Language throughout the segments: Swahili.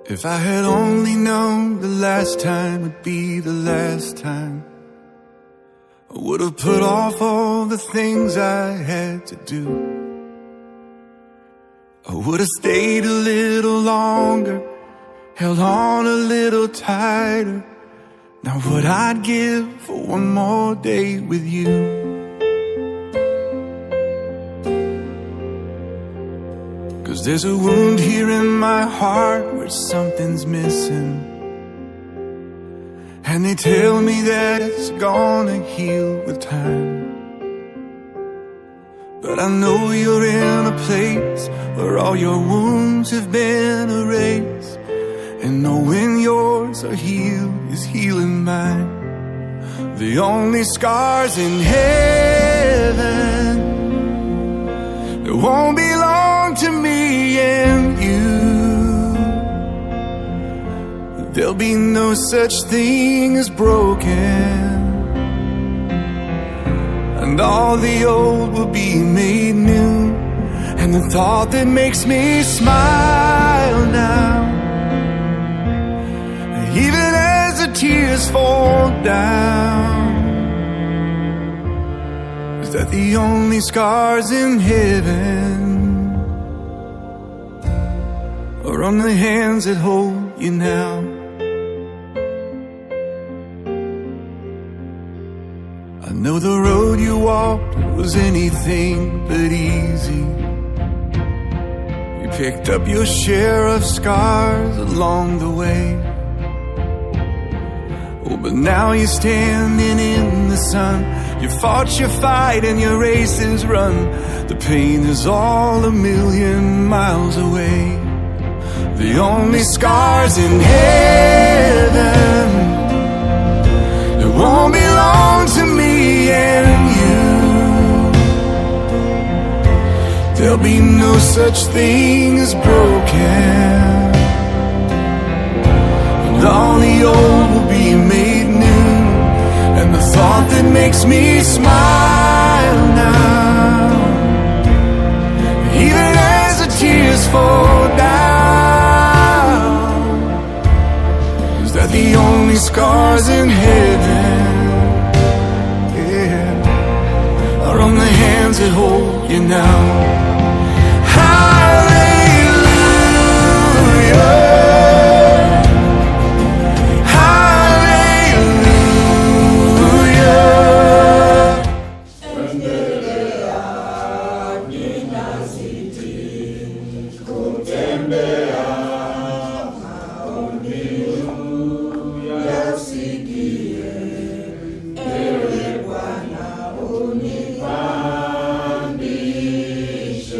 If I had only known the last time would be the last time, I would have put off all the things I had to do. I would have stayed a little longer, held on a little tighter. Now what I'd give for one more day with you. Cause there's a wound here in my heart where something's missing, and they tell me that it's gonna heal with time. But I know you're in a place where all your wounds have been erased, and knowing yours are healed is healing mine. The only scars in heaven that won't belong to me and you. There'll be no such thing as broken, and all the old will be made new. And the thought that makes me smile now, even as the tears fall down, is that the only scars in heaven are on the hands that hold you now. I know the road you walked was anything but easy. You picked up your share of scars along the way. Oh, but now you're standing in the sun. You fought your fight and your race is run. The pain is all a million miles away. The only scars in heaven that won't belong to me and you. There'll be no such thing as broken, and all the old will be made new. And the thought that makes me smile now, even as the tears fall down, is that the only scars in heaven, yeah, are on the hands that hold you now. Ewe Bwana unipandisha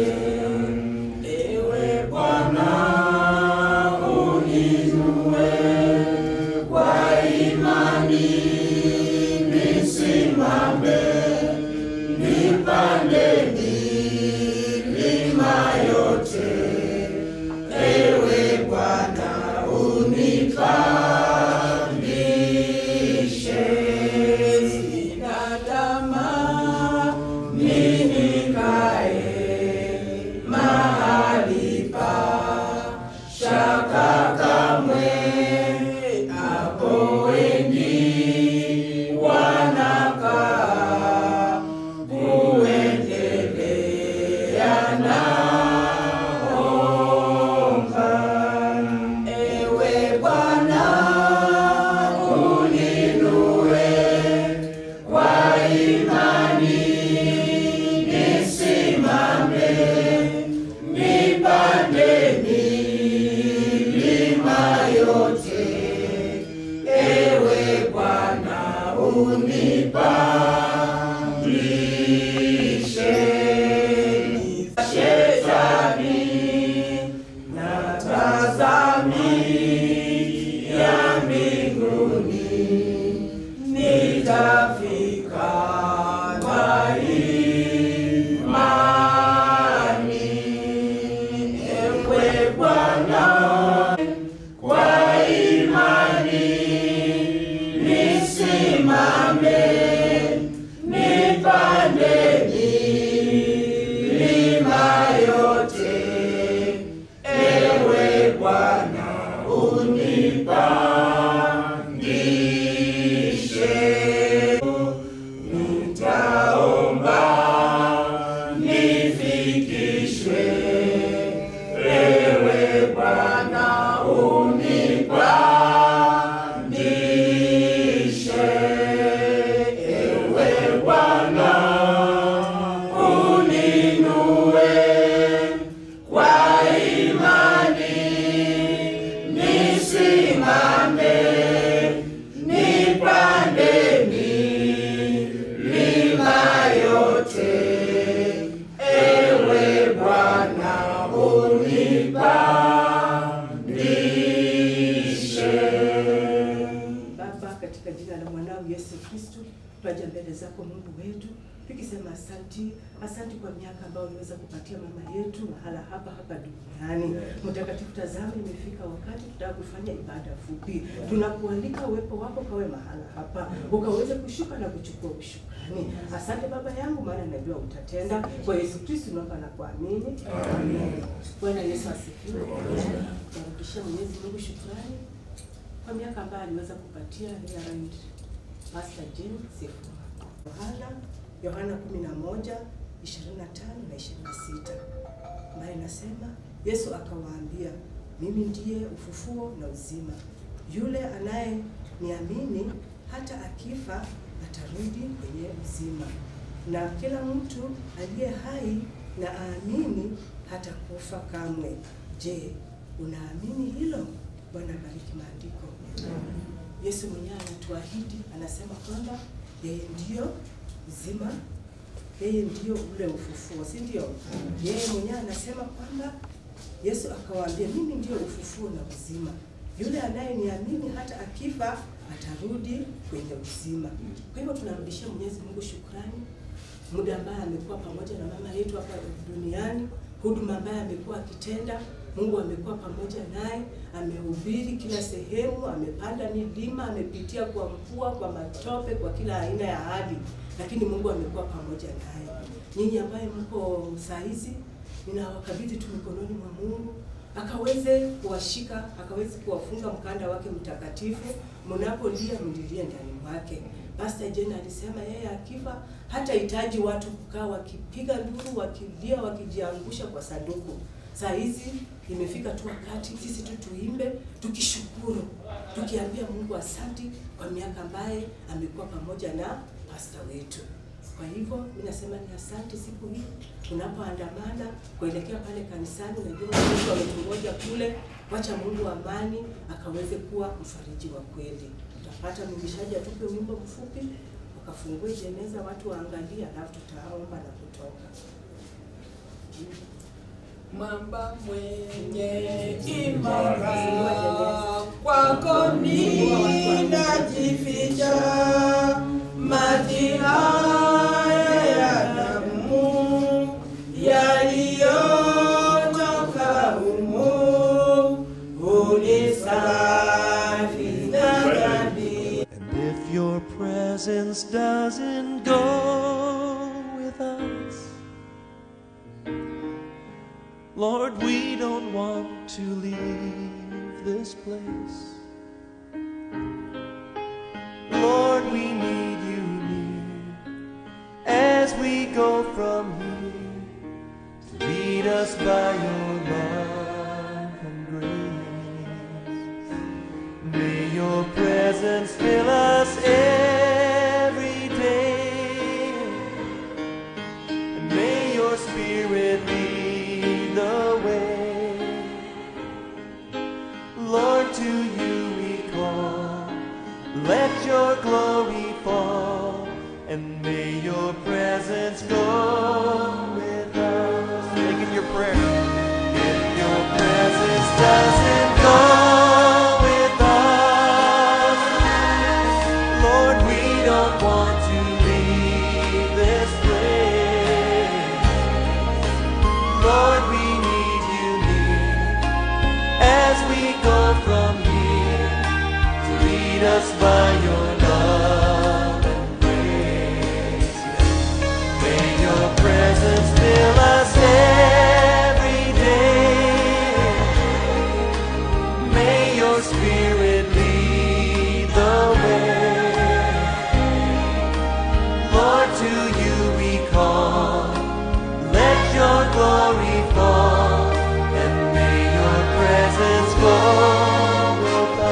miaka ambayo uliweza kupatia mama yetu mahala hapa duniani. Mtakatifu, tazama imefika wakati tutaka kufanya ibada fupi. Tunakualika uwepo wako kawe mahala hapa, ukaweze kushuka na kuchukua ushukrani. Asante Baba yangu, maana najua utatenda. Kwa Yesu Kristo tunaomba na kuamini. Amen. Bwana Yesu asifiwe. Tunarudishia Mwenyezi Mungu shukrani kwa miaka ambayo aliweza kupatia Reverend Pastor James Sifuna. Yohana 11:25 na 26, ambaye inasema Yesu akawaambia, mimi ndiye ufufuo na uzima. Yule anayeniamini hata akifa atarudi kwenye uzima, na kila mtu aliye hai na aamini hata kufa kamwe. Je, unaamini hilo? Bwana bariki maandiko. Yesu mwenyewe anatuahidi, anasema kwamba yeye ndio uzima, yeye ndio ule ufufuo, si ndio? Yeye mwenyewe anasema kwamba Yesu akawaambia, mimi ndio ufufuo na uzima. Yule anayeniamini hata akifa atarudi kwenye uzima. Kwa hivyo tunarudishia Mwenyezi Mungu shukrani. Muda ambaye amekuwa pamoja na mama yetu hapa duniani, huduma ambaye amekuwa akitenda, Mungu amekuwa pamoja naye, amehubiri kila sehemu, amepanda milima, amepitia kwa mvua, kwa matope, kwa kila aina ya hali, lakini Mungu amekuwa pamoja naye. Nyinyi ambaye mko saa hizi, ninawakabidhi tu mikononi mwa Mungu, akaweze kuwashika, akaweze kuwafunga mkanda wake mtakatifu. Mnapolia mlilie ndani mwake. Pastor Jena alisema yeye akifa hata hitaji watu kukaa wakipiga nduru, wakilia, wakijiangusha kwa sanduku. Saa hizi imefika tu wakati sisi tu tuimbe, tukishukuru, tukiambia Mungu asante kwa miaka ambaye amekuwa pamoja na pastor wetu. Kwa hivyo mimi nasema ni asante siku hii tunapoandamana kuelekea pale kanisani, najua Mungu ametungoja kule. Wacha Mungu amani akaweze kuwa mfariji wa kweli. Tutapata mwimbishaji atupe wimbo mfupi, wakafungue jeneza, watu waangalie, alafu tutaomba na kutoka. Mamba mwenye imara, kwako ninajificha, maji haya ya damu yaliyotoka humu unisafi na dhambi. And if your presence doesn't go with us, Lord, we don't want to leave this place. Lord, we need you near as we go from here, to lead us by your love and grace. May your presence fill us every day, and may your Spirit lead the way. Lord, to you we call, let your glory fall, and may your presence go with us. Make it your prayer. If your presence doesn't go with us, Lord, we don't want to leave this place. Lord, we need you near as we go from here, to lead us by your love and grace. May your presence fill us every day. May your Spirit lead the way. Lord, to you we call, let your glory fall, and may your presence go with us.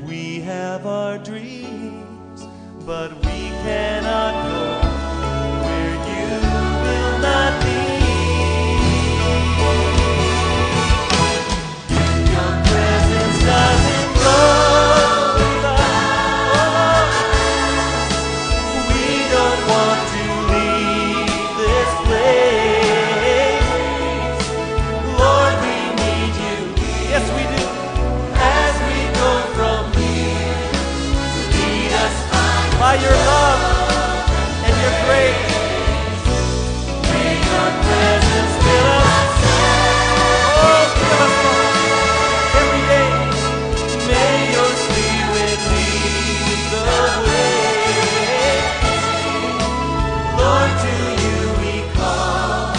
We have our dreams, but we cannot go where you will not be. Your presence doesn't go with us. We don't want to leave this place. Lord, we need you. Yes, we do. As we go from here, lead us by your love and your grace. May your presence fill us. Oh, fill us, Lord, every day. May your Spirit lead the way. Lord, to you we call.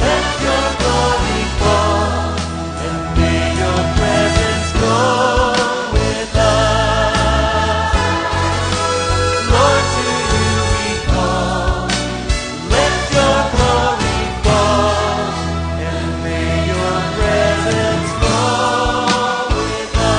Let your glory fall, and may your presence go with us. Lord, to you we call. Let your glory fall, and may your presence go with us.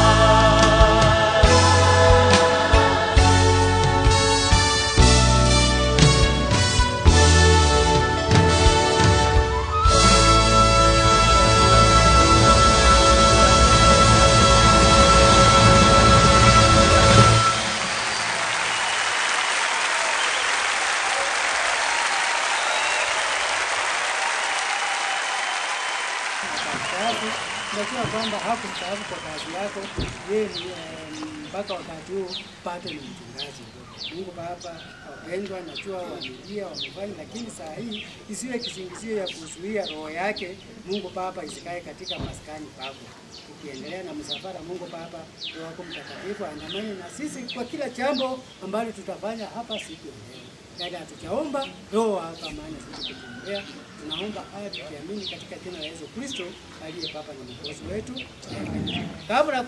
Najua kwamba hakumstaafu kwa kazi yako, yeye mpaka wakati huu bado ni mchungaji. Mungu Baba, wapendwa, najua wamejia wamefanya, lakini saa hii isiwe kisingizio ya kuzuia roho yake. Mungu Baba isikae katika maskani pako. Tukiendelea na msafara, Mungu Baba, Roho yako Mtakatifu andamane na sisi kwa kila jambo ambalo tutafanya hapa siku ya leo. Dada, tutaomba Roho wako amani sisi kutembea. Tunaomba haya tukiamini katika jina la Yesu Kristo aliye Baba na Mwokozi wetu. Kabla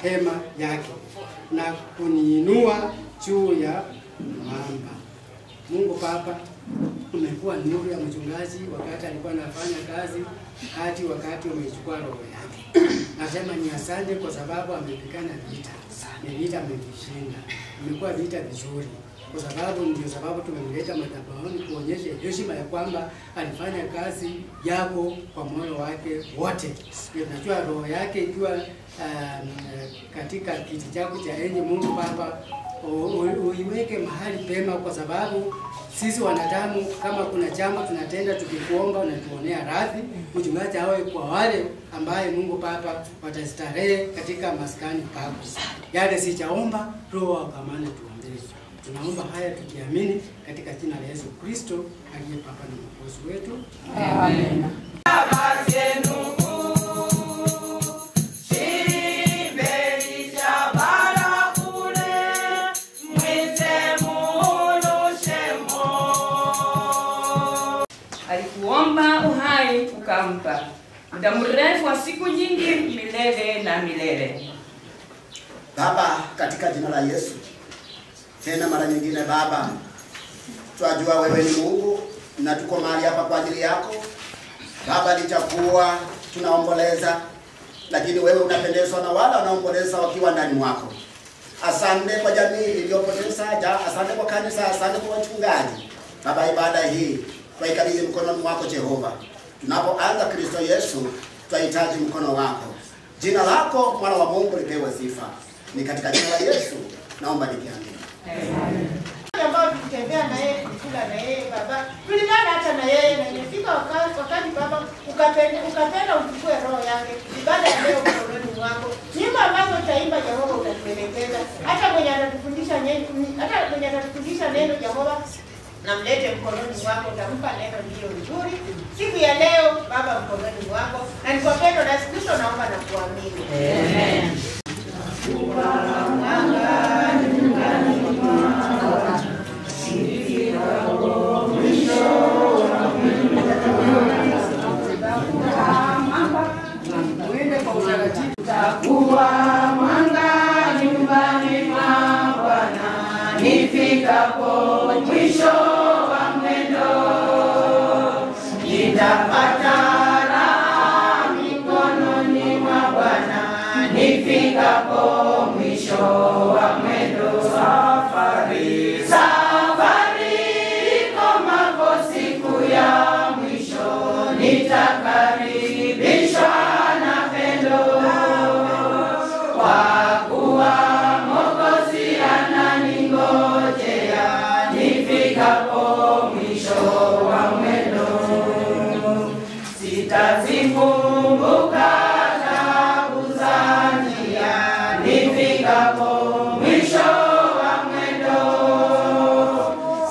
hema yake na kuniinua juu ya mwamba. Mungu Baba, umekuwa nuru ya mchungaji wakati alikuwa anafanya kazi hadi wakati umechukua roho yake. Nasema ni asante kwa sababu amepigana vita. Ni vita amevishinda. Imekuwa vita vizuri. Kwa sababu ndio sababu tumemleta madhabahuni kuonyesha heshima ya kwamba alifanya kazi yako kwa moyo wake wote. Tunajua roho yake ikiwa katika kiti chako cha enzi. Mungu Baba, uiweke mahali pema, kwa sababu sisi wanadamu kama kuna jambo tunatenda tukikuomba unatuonea radhi. Mchungaji awe kwa wale ambaye Mungu Baba watastarehe katika maskani pako. Yale sijaomba, Roho wa amani tuombee. Tunaomba haya tukiamini katika jina la Yesu Kristo aliye Baba na Mwokozi wetu. Amen. Alikuomba uhai ukampa, muda mrefu wa siku nyingi, milele na milele. Baba, katika jina la Yesu, tena mara nyingine Baba, twajua wewe ni Mungu na tuko mahali hapa kwa ajili yako. Baba, lichakuwa tunaomboleza, lakini wewe unapendezwa na wale wanaomboleza wakiwa ndani mwako. Asante kwa jamii iliyopoteza, asante kwa kanisa, asante kwa wachungaji. Baba, ibada hii twaikabidhi mkononi mwako Jehova. Tunapoanza Kristo Yesu, twahitaji mkono wako. Jina lako Mwana wa Mungu lipewe sifa. Ni katika jina la Yesu naomba nikiamini. Amen. Ambao tukitembea na yeye kula na yeye baba. Kulingana hata na yeye na imefika wakati baba ukapenda uchukue roho yake. Ibada ya leo mkononi mwako. Nyimbo ambazo utaimba Jehova utatuelekeza. Hata mwenye atatufundisha neno Jehova na mlete mkononi mwako, utampa neno ndio nzuri. Siku ya leo baba mkononi mwako. Na ni kwa pendo na Kristo naomba na kuamini. Amen. Takuwa mwanga nyumbani mwa Bwana nifikapo mwisho wa mwendo, nitapata raha mikononi mwa Bwana nifikapo mwisho wa mwendo. Safari ikomapo siku ya mwisho, nitakaribishwa na pendo. Kwa kuwa Mwokozi ananingojea nifikapo mwisho wa mwendo. Sitazikumbuka taabu za njia nifikapo mwisho wa mwendo.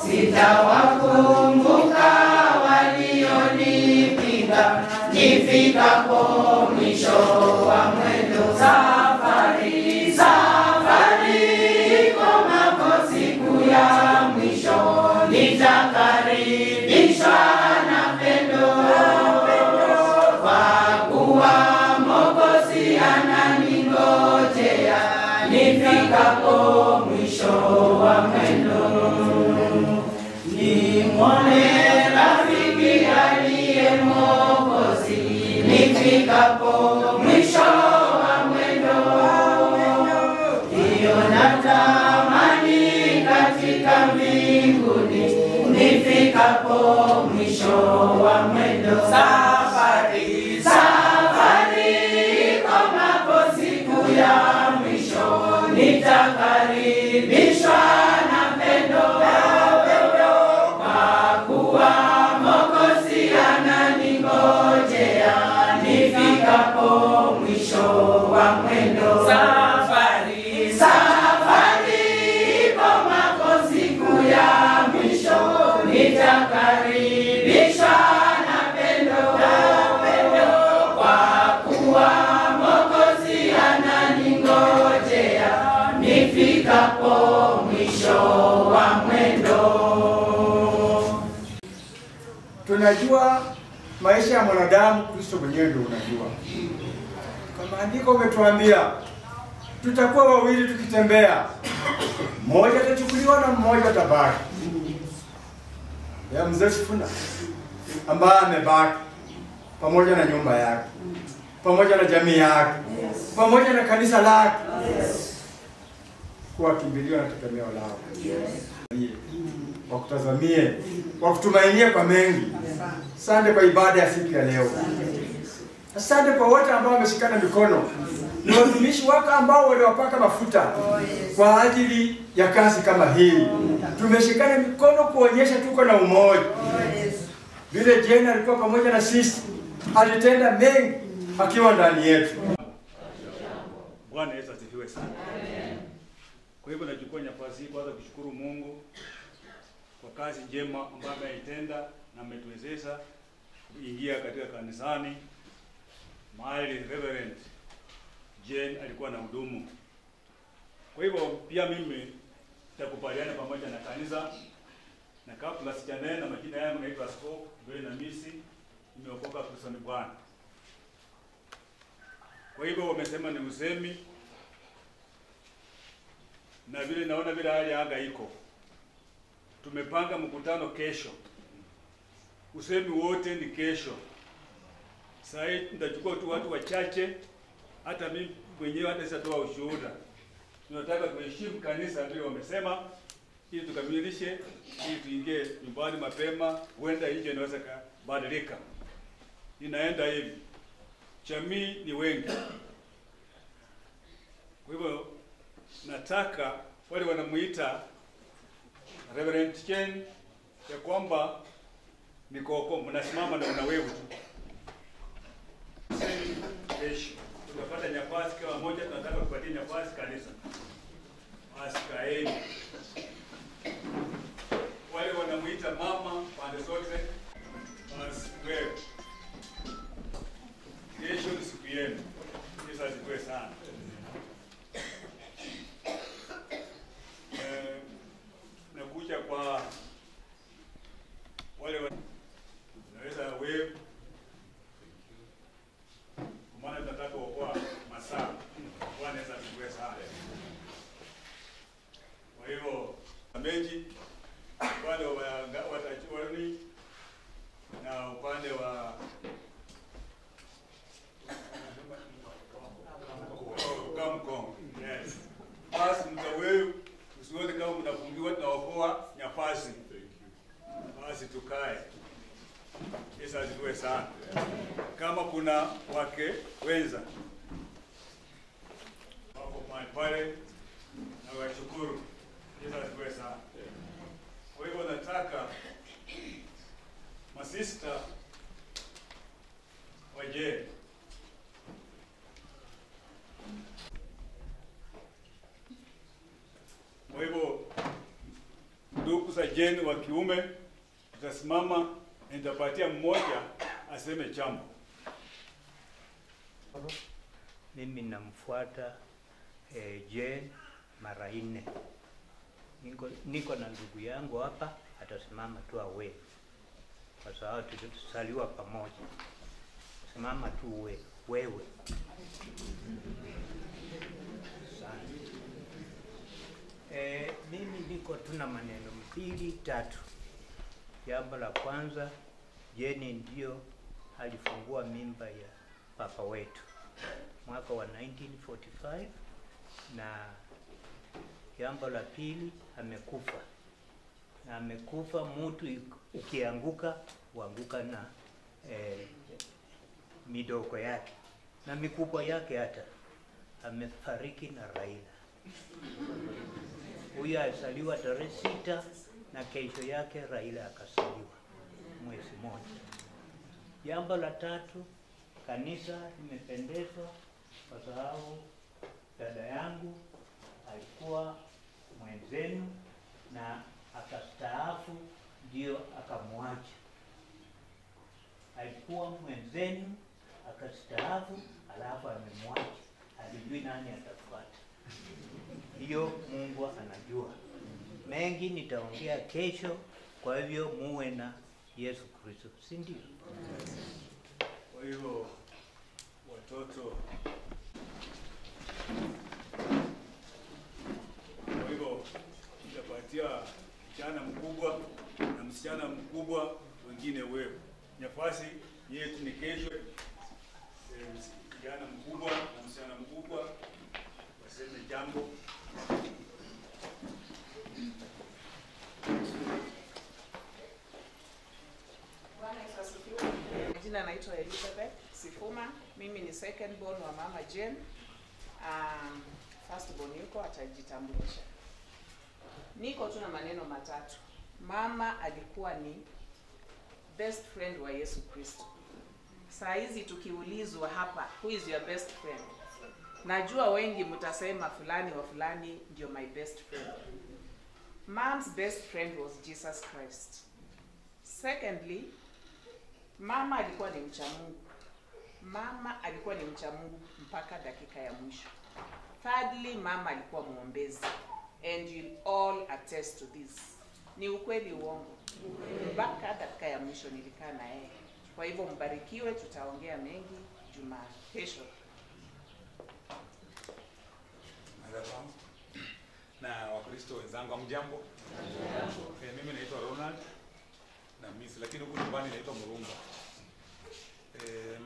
Sitawakumbuka walionipinga nifikapo mwisho wa mwendo. Safari ikomapo siku ya mwisho, nitakaribishwa na pendo. Kwa kuwa Mwokozi ananingojea nifikapo mwisho wa mwendo. Nimwone rafiki aliye Mwokozi nifikapo mwisho wa mwendo. Hiyo natamani katika mbinguni nifikapo mwisho wa mwendo. Safari ikomapo siku ya mwisho, nitakaribishwa na pendo. Kwa kuwa Mwokozi ananingojea nifikapo mwisho wa mwendo. Safari ikomapo siku ya mwisho, nitakaribishwa na pendo. Kwa kuwa Mwokozi ananingojea nifikapo mwisho wa mwendo. Tunajua maisha ya mwanadamu, Kristo mwenyewe ndio unajua. Kama andiko umetuambia tutakuwa wawili tukitembea, mmoja atachukuliwa na mmoja atabaki. Ya mzee Sifuna ambaye amebaki pamoja na nyumba yake, pamoja na jamii yake, pamoja na kanisa lake, kuwa kimbilio na tegemeo lao. Wakutazamie, wakutumainie kwa mengi. Asante kwa ibada ya siku ya leo. Asante kwa wote ambao wameshikana mikono. Ni watumishi wako ambao waliwapaka mafuta kwa ajili ya kazi kama hii. Tumeshikana mikono kuonyesha tuko na umoja. Vile Jane alikuwa pamoja na sisi, alitenda mengi akiwa ndani yetu. Bwana Yesu asifiwe sana. Kwa hivyo nachukua nafasi hii kwanza kushukuru Mungu kwa kazi njema ambayo ameitenda na ametuwezesha kuingia katika kanisani mahali Reverend Jane alikuwa na hudumu. Kwa hivyo pia mimi nitakubaliana pamoja na kanisa, na kabla sijanena majina yangu naitwa Askofu Bwana Misi, nimeokoka Kristo ni Bwana. Kwa hivyo wamesema ni usemi, na vile naona vile hali anga iko, tumepanga mkutano kesho. Usemi wote ni kesho. Sasa nitachukua tu watu wachache, hata mimi mwenyewe hata sitatoa ushuhuda. Tunataka kuheshimu kanisa vile wamesema, ili tukamilishe, ili tuingie nyumbani mapema. Huenda nje inaweza kubadilika. Inaenda hivi. Jamii ni wengi. Kwa hivyo nataka wale wanamuita Reverend Chen ya kwamba niko mnasimama na una wewe tu. Kesho tutapata nafasi kama moja, tunataka kupatia nafasi kanisa. Asikaeni. Wale wanamuita mama pande zote, basi wewe. Kesho ni siku yenu. Yesu asifiwe sana. Nakuja kwa wale naweza wewe, maana tunataka kuokoa masaa. Bwana Yesu asifiwe sana. Kwa hivyo mengi upande wa watachuoni na upande wa Kamkong. Yes. Basi mtawewe usione kama mnafungiwa, tunaokoa nafasi. Basi tukae. Yesu asifiwe sana. Kama kuna wake wenza wako pale na washukuru. Yesu asifiwe sana. Kwa hivyo nataka masista waje. Kwa hivyo ndugu za jeni wa kiume tutasimama, nitapatia mmoja aseme jambo. Mimi namfuata Jane mara 4. Niko na ndugu yangu hapa, atasimama tu awe, kwa sababu tulisaliwa pamoja. Simama tu wewe. Mimi niko tuna maneno 2 3. Jambo la kwanza, Jane ndio alifungua mimba ya papa wetu mwaka wa 1945, na jambo la pili, amekufa. Na amekufa, mtu ukianguka uanguka na midoko yake na mikubwa yake. Hata amefariki na Raila. Huyu alisaliwa tarehe 6 na kesho yake Raila akasaliwa mwezi moja. Jambo la tatu, kanisa limependezwa kwa sababu dada yangu alikuwa mwenzenu na akastaafu, ndio akamwacha. Alikuwa mwenzenu akastaafu, alafu amemwacha. Alijui nani atafuata. Hiyo Mungu anajua. Mengi nitaongea kesho, kwa hivyo muwe na Yesu Kristo, si ndio? Kwa hivyo watoto, kwa hivyo nitapatia kijana mkubwa na msichana mkubwa, wengine wewe. Nafasi yetu ni kesho. Kijana mkubwa na msichana mkubwa waseme jambo. Bwana Yesu asifiwe. Jina naitwa Elizabeth Sifuma. Mimi ni second born wa mama Jane. First born yuko atajitambulisha. Niko tuna maneno matatu. Mama alikuwa ni best friend wa Yesu Kristo. Saa hizi tukiulizwa hapa, who is your best friend? Najua wengi mtasema fulani wa fulani ndio my best friend. Mom's best friend was Jesus Christ. Secondly, mama alikuwa ni mcha Mungu. Mama alikuwa ni mcha Mungu mpaka dakika ya mwisho. Thirdly, mama alikuwa muombezi. And you all attest to this. Ni ukweli uongo? Mpaka dakika ya mwisho nilikaa na yeye. Kwa hivyo mbarikiwe, tutaongea mengi Jumaa kesho. Na Wakristo wenzangu, hamjambo? Mimi naitwa Ronald na Miss, lakini huku nyumbani naitwa Murunga.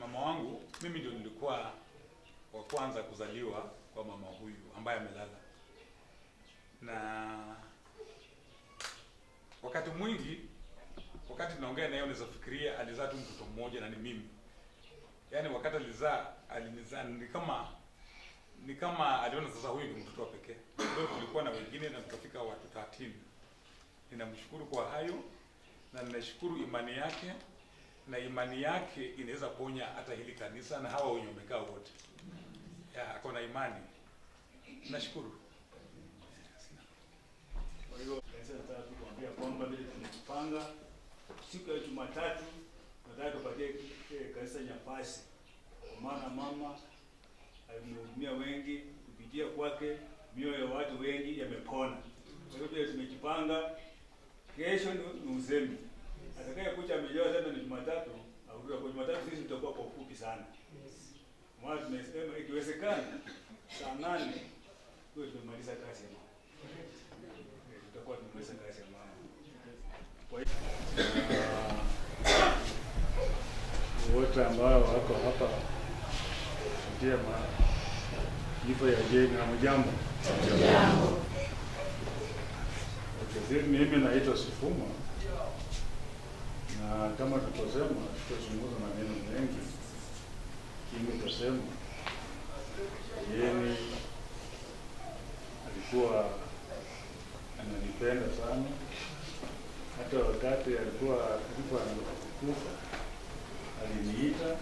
Mama wangu, mimi ndio nilikuwa wa kwanza kuzaliwa kwa mama huyu ambaye amelala. Na wakati mwingi, wakati tunaongea naye unaweza fikiria alizaa tu mtoto mmoja na ni mimi. Yaani wakati alinizaa ni kama aliona sasa huyu ndio mtoto wa pekee. Ndio tulikuwa na wengine na tukafika watu 13. Ninamshukuru kwa hayo. na ninashukuru imani yake, na imani yake inaweza ponya hata hili kanisa na hawa wenye wamekaa wote. Ako na imani. Nashukuru. Kwa hiyo kanisa nataka kuambia kwamba vile tumepanga siku ya Jumatatu nataka tupatie kanisa nafasi, kwa maana mama alimhudumia wengi, kupitia kwake mioyo ya watu wengi yamepona. Kwa hiyo pia tumejipanga, kesho ni uzembe. Atakaye kuja amejua tena ni Jumatatu, au kwa Jumatatu sisi tutakuwa kwa ufupi sana. Maana tumesema ikiwezekana saa 8 tuwe tumemaliza kazi ya mama. Tutakuwa tumemaliza kazi ya mama. Kwa hiyo wote ambao wako hapa ndio kifo ya Jane na mjambo. Mjambo. Mimi naitwa Sifuma, na kama tulivyosema tutazungumza maneno mengi, lakini tutasema Jane alikuwa ananipenda sana. Hata wakati alikuwa anakufa aliniita,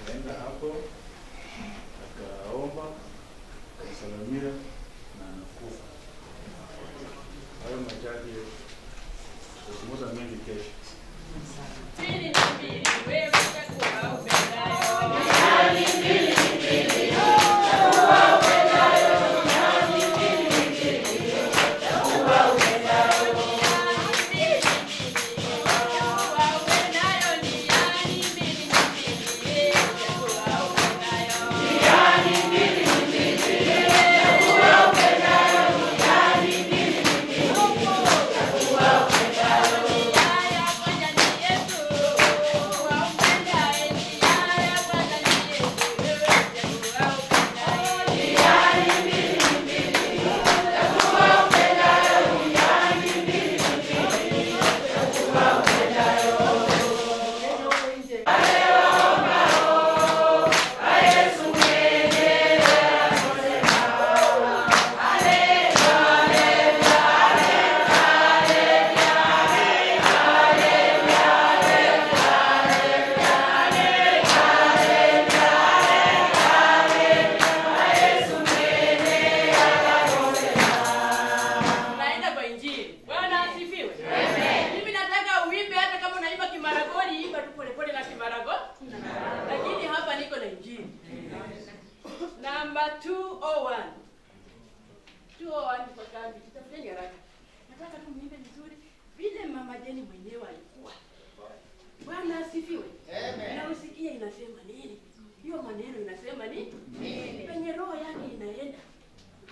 akaenda hapo akaomba, akasalamia na anakufa. Hayo machache, tutazungumza mengi kesho.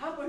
Hapo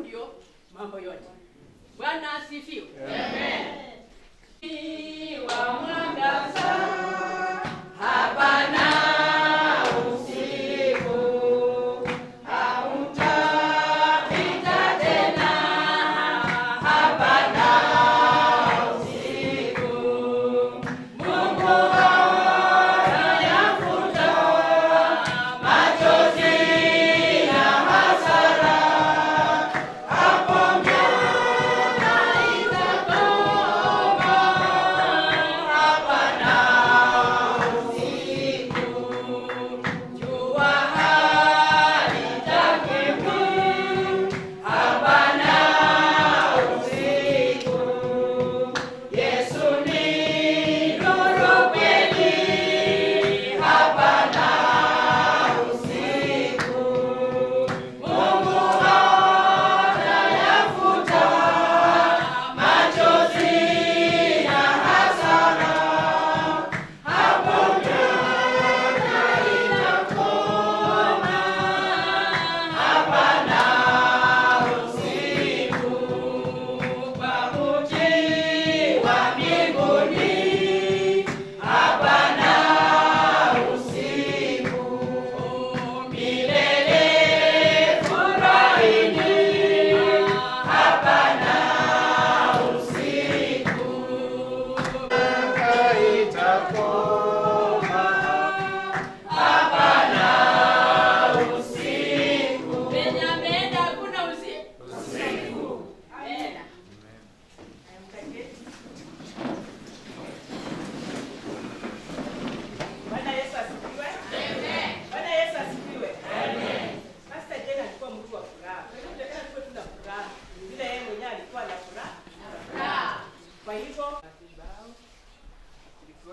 Kwa hivyo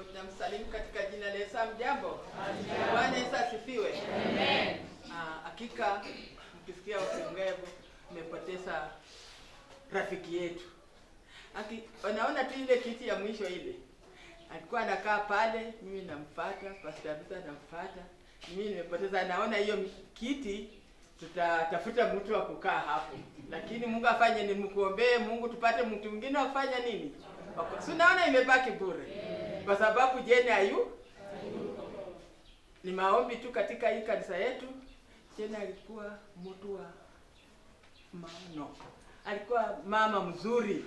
tunamsalimu katika jina la Yesu. Mjambo? Bwana Yesu asifiwe. Amen. Hakika mkisikia usengevu mmepoteza rafiki yetu. Wanaona tu ile kiti ya mwisho ile. Alikuwa anakaa pale, mimi namfuata, Pastor Abisa namfuata. Mimi nimepoteza, naona hiyo kiti, tutatafuta mtu wa kukaa hapo. Lakini Mungu afanye ni mkuombee Mungu tupate mtu mwingine wa kufanya nini? Si naona imebaki bure. Kwa sababu Jane ayu ni maombi tu katika hii kanisa yetu. Jane alikuwa mtu wa maono. Alikuwa mama mzuri.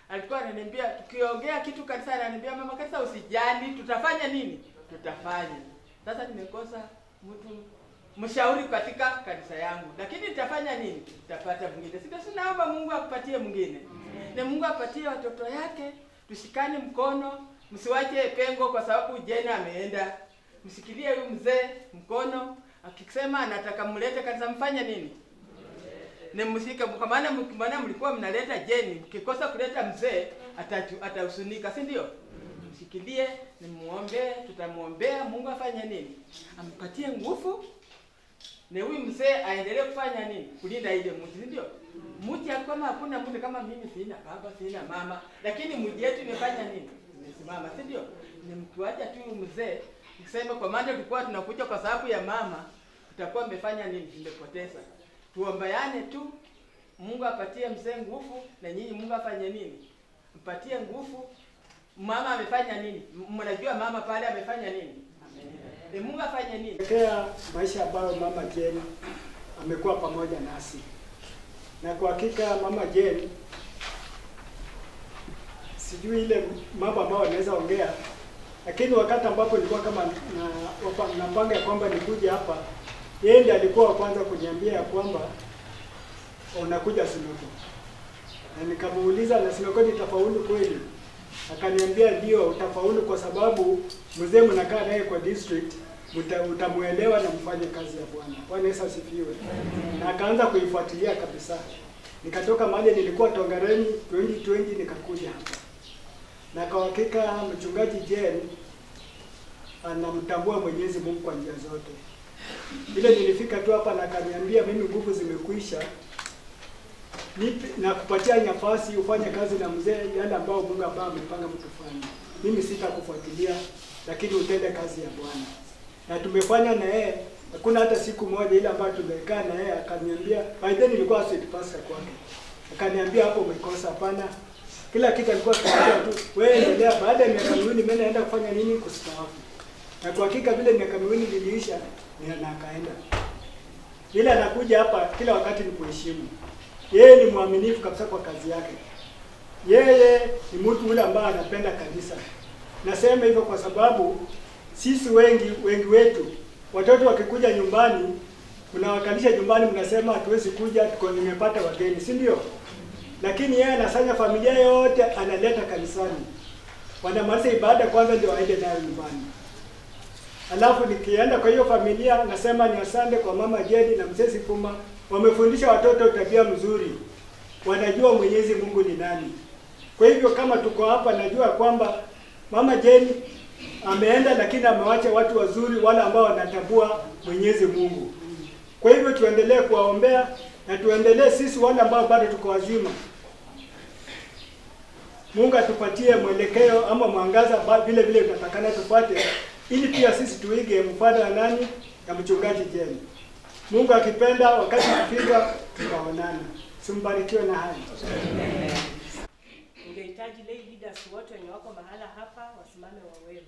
Alikuwa ananiambia tukiongea kitu kanisa ananiambia mama kanisa usijali, tutafanya nini? Tutafanya. Sasa nimekosa mtu mshauri katika kanisa yangu. Lakini nitafanya nini? Nitapata mwingine. Sinaomba Mungu akupatie mwingine. Na Mungu apatie watoto yake, tushikane mkono, msiwache pengo kwa sababu Jane ameenda. Msikilie huyu mzee mkono, akisema anataka mlete kanisa mfanye nini? Na mshike kwa maana mlikuwa mnaleta Jane, mkikosa kuleta mzee atahusunika, si ndio? Mshikilie, nimuombe, tutamuombea Mungu afanye nini? Ampatie nguvu. Na huyu mzee aendelee kufanya nini? Kulinda ile mji, si ndio? Mji kama hakuna mtu kama mimi, sina baba, sina mama, lakini mji yetu imefanya nini? Imesimama, si ndio? Ni mtuacha tu mzee. Niseme kwa maana tulikuwa tunakuja kwa sababu ya mama, tutakuwa mmefanya nini? Mmepoteza. Tuombeane tu. Mungu apatie mzee nguvu na nyinyi Mungu afanye nini? Mpatie nguvu. Mama amefanya nini? Mnajua mama pale amefanya nini? Mungu afanye nini? Kwa maisha ambayo mama Jane amekuwa pamoja nasi. Na kwa hakika mama Jane sijui ile mambo ambayo anaweza ongea, lakini wakati ambapo nilikuwa kama napanga kwamba nikuje hapa, yeye ndiye alikuwa wa kwanza kuniambia kwamba unakuja Sinoko. Na nikamuuliza na Sinoko nitafaulu kweli? Akaniambia ndio utafaulu kwa sababu mzee mnakaa naye kwa district, utamuelewa na mfanye kazi ya Bwana. Bwana Yesu asifiwe. Na akaanza kuifuatilia kabisa. Nikatoka mahali nilikuwa Tongareni 2020 nikakuja hapa. Na kwa hakika mchungaji Jane anamtambua Mwenyezi Mungu kwa njia zote. Ile nilifika tu hapa na akaniambia mimi nguvu zimekwisha. Na kupatia nafasi ufanye kazi na mzee yale ambao Mungu amepanga mtufanye. Mimi sitakufuatilia lakini utende kazi ya Bwana. Na tumefanya na yeye, hakuna hata siku moja ile ambayo tumekaa na yeye akaniambia, by then nilikuwa assistant pastor kwake. Akaniambia hapo umekosa, hapana. Kila kitu alikuwa akiniambia tu, wewe endelea, baada ya miaka miwili mimi naenda kufanya nini? Kustaafu. Na kwa hakika vile miaka miwili iliisha, na akaenda. Bila anakuja hapa kila wakati ni kuheshimu. Yeye ni mwaminifu kabisa kwa kazi yake. Yeye ni mtu yule ambaye anapenda kanisa. Nasema hivyo kwa sababu sisi wengi wetu watoto wakikuja nyumbani, mnawakalisha nyumbani, mnasema hatuwezi kuja, tuko nimepata wageni, si ndio? Lakini yeye anasanya familia yote analeta kanisani. Wanamaliza ibada kwanza ndio waende nayo nyumbani. Alafu nikienda kwa hiyo familia nasema ni asante kwa mama Jane na mzee Sifuma, wamefundisha watoto tabia mzuri. Wanajua Mwenyezi Mungu ni nani. Kwa hivyo kama tuko hapa najua kwamba mama Jane ameenda lakini amewacha watu wazuri wale ambao wanatambua Mwenyezi Mungu. Kwa hivyo tuendelee kuwaombea na tuendelee sisi wale ambao bado tuko wazima. Mungu atupatie mwelekeo ama mwangaza vile vile tunatakana tupate ili pia sisi tuige mfano wa nani na mchungaji Jane. Mungu akipenda wakati ukifika tutaonana. Simbarikiwe na haya. Ungehitaji lay leaders wote wenye wako mahala hapa wasimame wawewe.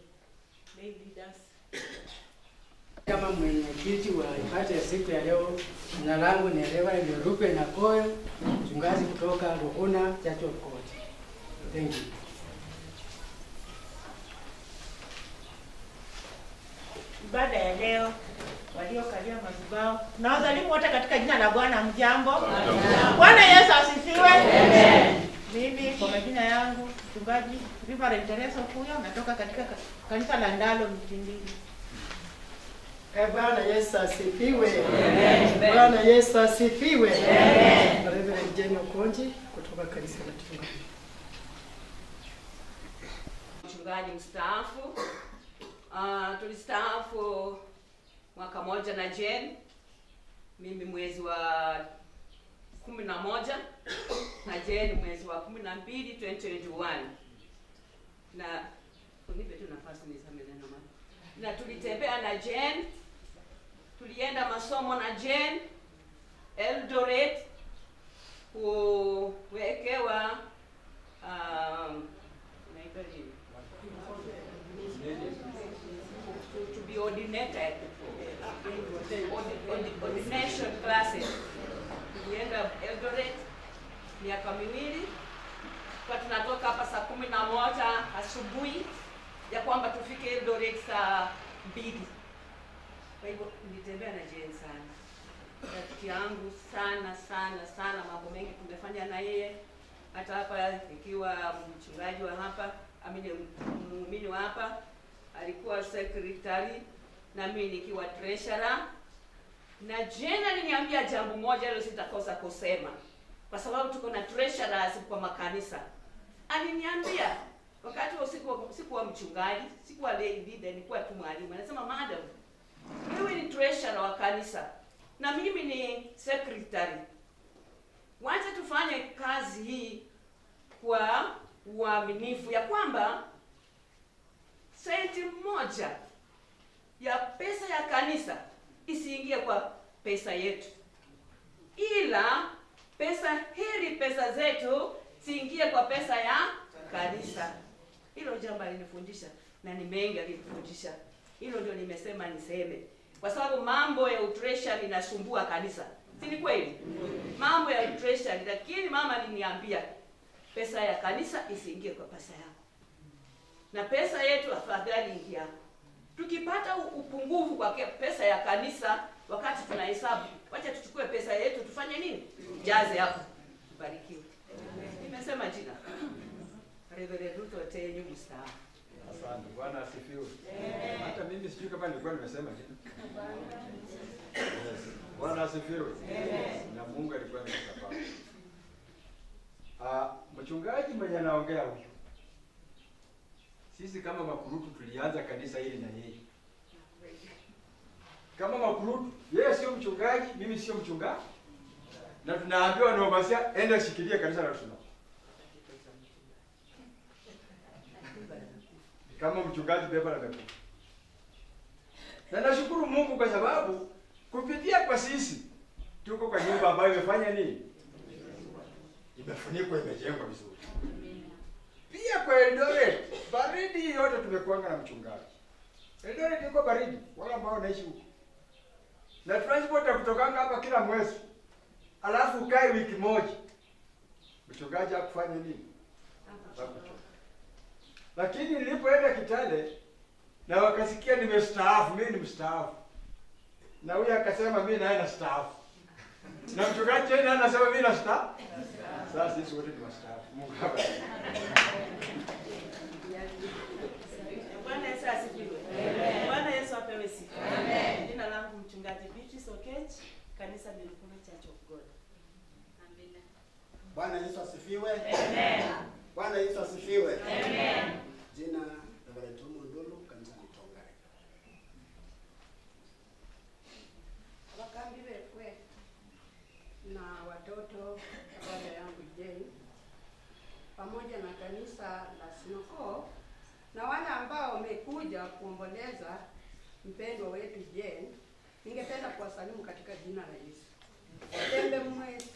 Lay leaders. Kama mwenyekiti wa ibada ya siku ya leo, jina langu ni Reverend Rupe Nakoyo, mchungaji kutoka Ruhuna Church of God. Thank you. Ibada ya leo waliokalia madhabahu. Na wasalimu wote katika jina la Bwana. Mjambo. Bwana Yesu asifiwe. Amen. Mimi kwa majina yangu mchungaji Reverend Teresa Kuyo, natoka katika kanisa la Ndalo Mtindini. Bwana Yesu asifiwe. Amen. Bwana Yesu asifiwe. Amen. Reverend Jane Okonji kutoka kanisa la Tunga. mchungaji mstaafu. Tulistaafu mwaka moja na Jane. Mimi mwezi wa 11 na Jane mwezi wa 12 2021. Na unipe tu nafasi niseme neno mama. Na tulitembea na Jane. Tulienda masomo na Jane Eldoret kuwekewa to be ordinated, ordination classes. Tulienda Eldoret miaka miwili, kwa tunatoka hapa saa 11 asubuhi ya kwamba tufike Eldoret saa 2. Kwa hivyo nilitembea na Jane sana, rafiki yangu sana, mambo mengi tumefanya na yeye, hata hapa ikiwa mchungaji wa hapa, muumini wa hapa, alikuwa secretary na mimi nikiwa treasurer. Na Jane aliniambia jambo moja leo sitakosa kusema, kwa sababu tuko na treasurers kwa makanisa. Aliniambia wakati wa sikuwa mchungaji, sikuwa leader, nilikuwa tu mwalimu. Anasema, madam, wewe ni treasurer wa kanisa na mimi ni secretary. Wacha tufanye kazi hii kwa uaminifu, ya kwamba senti moja ya pesa ya kanisa isiingie kwa pesa yetu, ila pesa zetu siingie kwa pesa ya kanisa. Hilo jambo alinifundisha na ni mengi alinifundisha. Hilo ndio nimesema niseme, kwa sababu mambo ya treasury inasumbua kanisa. Si ni kweli? Mambo ya treasury, lakini mama aliniambia pesa ya kanisa isiingie kwa pesa yako, na pesa yetu afadhali ingia. Tukipata upungufu kwa pesa ya kanisa wakati tunahesabu, wacha tuchukue pesa yetu tufanye nini? Jaze hapo. Barikiwe. Nimesema jina. Reverend Ruto Tenyu mstaafu. Asante. Bwana asifiwe. Hata mimi sijui kama nilikuwa nimesema jina. Bwana asifiwe. Na Mungu alikuwa amesapaa. Mchungaji mwenye anaongea huyu, sisi kama makurutu tulianza kanisa hili na yeye. Kama makurutu, yeye sio mchungaji, mimi sio mchungaji. Na tunaambiwa na Obasia, enda shikilia kanisa la Rusumo. Kama mchungaji beba la beba. Na nashukuru Mungu kwa sababu kupitia kwa sisi tuko kwa nyumba ambayo imefanya nini? Imefunikwa, imejengwa vizuri. Pia kwa Eldoret, baridi yote tumekuanga na mchungaji. Eldoret iko baridi, wala ambao wanaishi huko. Na transport ya kutokanga hapa kila mwezi. Alafu ukae wiki moja. Mchungaji hakufanya nini? Hakuchoka. Lakini nilipoenda Kitale na wakasikia nimestaafu, mimi ni mstaafu. Na huyu akasema mimi naye na staafu. Na mchungaji tena anasema mimi na staafu. Sasa sisi wote ni wastaafu. Mungu awabariki. Bwana Yesu asifiwe. Amen. Bwana Yesu apewe sifa. Amen. Jina langu mchungaji Beatrice Okech, kanisa ni Mkuno Church of God. Amen. Bwana Yesu asifiwe. Amen. Bwana Yesu asifiwe. Amen. Jina Reverend Tom Ndulu, kanisa ni Tongare. Wakambi wewe na watoto dada yangu Jane pamoja na kanisa la Sinoko na wale ambao wamekuja kuomboleza mpendwa wetu Jane, ningependa kuwasalimu katika jina la Yesu. Tembe mwezi.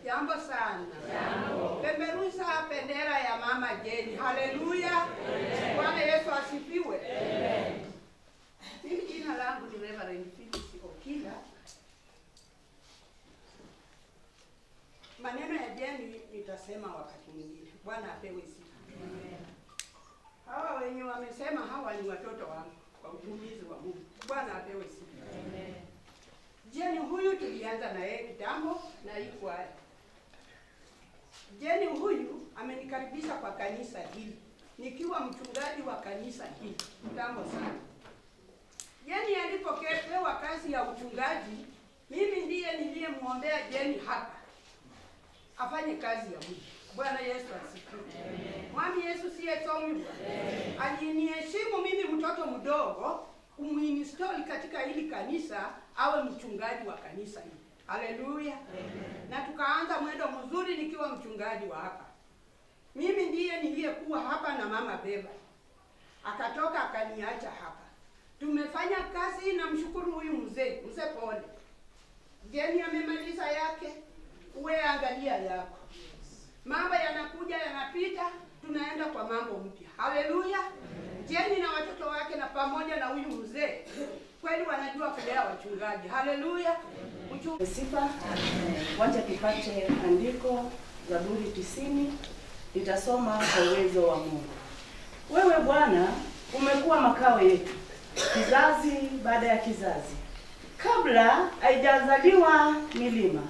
Jambo sana. Peperusa bendera ya mama Jane. Haleluya. Bwana Yesu asifiwe. Mimi jina langu ni Reverend Phyllis Okila. Maneno ya Jane nitasema wakati mwingine. Bwana apewe sifa. Hawa wenye wamesema hawa ni watoto wangu kwa utumizi wa Mungu. Bwana apewe sifa. Amen. Jane huyu tulianza na yeye kitambo na iko haya. Jane huyu amenikaribisha kwa kanisa hili. Nikiwa mchungaji wa kanisa hili kitambo sana. Jane alipopewa kazi ya uchungaji, mimi ndiye niliyemwombea Jane hapa. afanye kazi ya Mungu. Bwana Yesu asifiwe. Mwami Yesu siye tomi. Aliniheshimu mimi mtoto mdogo umuinstall katika hili kanisa awe mchungaji wa kanisa hili. Haleluya. Na tukaanza mwendo mzuri nikiwa mchungaji wa hapa. Mimi ndiye niliyekuwa hapa na mama Beba. Akatoka akaniacha hapa. Tumefanya kazi na mshukuru huyu mzee pole. Jeni amemaliza yake, uwe angalia yako. Mambo yanakuja yanapita, tunaenda kwa mambo mpya. Haleluya. Jeni na watoto wake na pamoja na huyu mzee kweli wanajua kulea wachungaji. Haleluya. Sifa. Wacha tupate andiko Zaburi 90. Nitasoma kwa uwezo wa Mungu. Wewe Bwana umekuwa makao yetu kizazi baada ya kizazi. Kabla haijazaliwa milima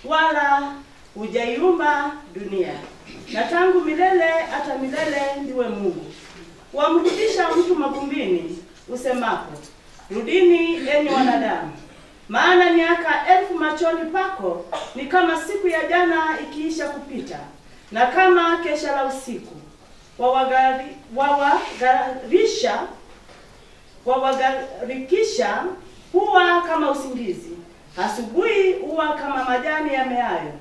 wala hujaiumba dunia. Na tangu milele hata milele ndiwe Mungu. Wamrudisha mtu mavumbini usemapo, rudini enyi wanadamu. Maana miaka 1000 machoni pako ni kama siku ya jana ikiisha kupita, na kama kesha la usiku. Wawagarikisha huwa kama usingizi. Asubuhi huwa kama majani yameayo.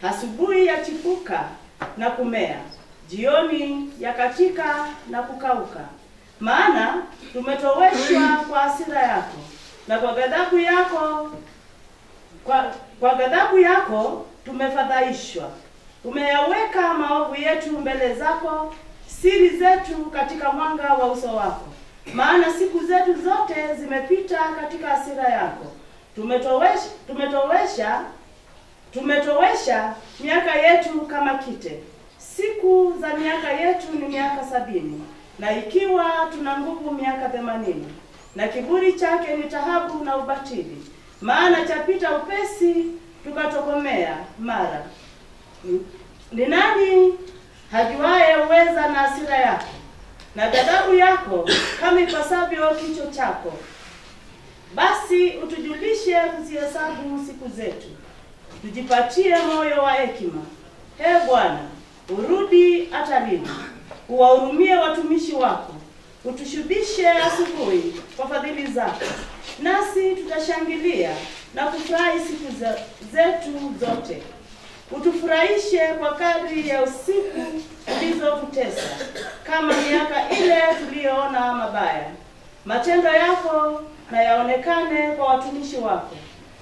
Asubuhi yachipuka na kumea. Jioni yakatika na kukauka. Maana tumetoweshwa kwa hasira yako, na kwa ghadhabu yako tumefadhaishwa. Umeyaweka maovu yetu mbele zako, siri zetu katika mwanga wa uso wako. Maana siku zetu zote zimepita katika hasira yako. Tumetowesha miaka yetu kama kite. Siku za miaka yetu ni miaka 70, na ikiwa tuna nguvu miaka 80. Na kiburi chake ni taabu na ubatili. Maana chapita upesi tukatokomea mara. Ni nani hajuaye uweza na hasira yako, na ghadhabu yako kama ipasavyo kicho chako? Basi utujulishe kuzihesabu siku zetu, tujipatie moyo wa hekima. Bwana, urudi hata lini? Uwahurumie watumishi wako. Utushubishe asubuhi kwa fadhili zako, nasi tutashangilia na kufurahi siku zetu zote. Utufurahishe kwa kadri ya usiku ulizotutesa, kama miaka ile tuliyoona mabaya. Matendo yako na yaonekane kwa watumishi wako,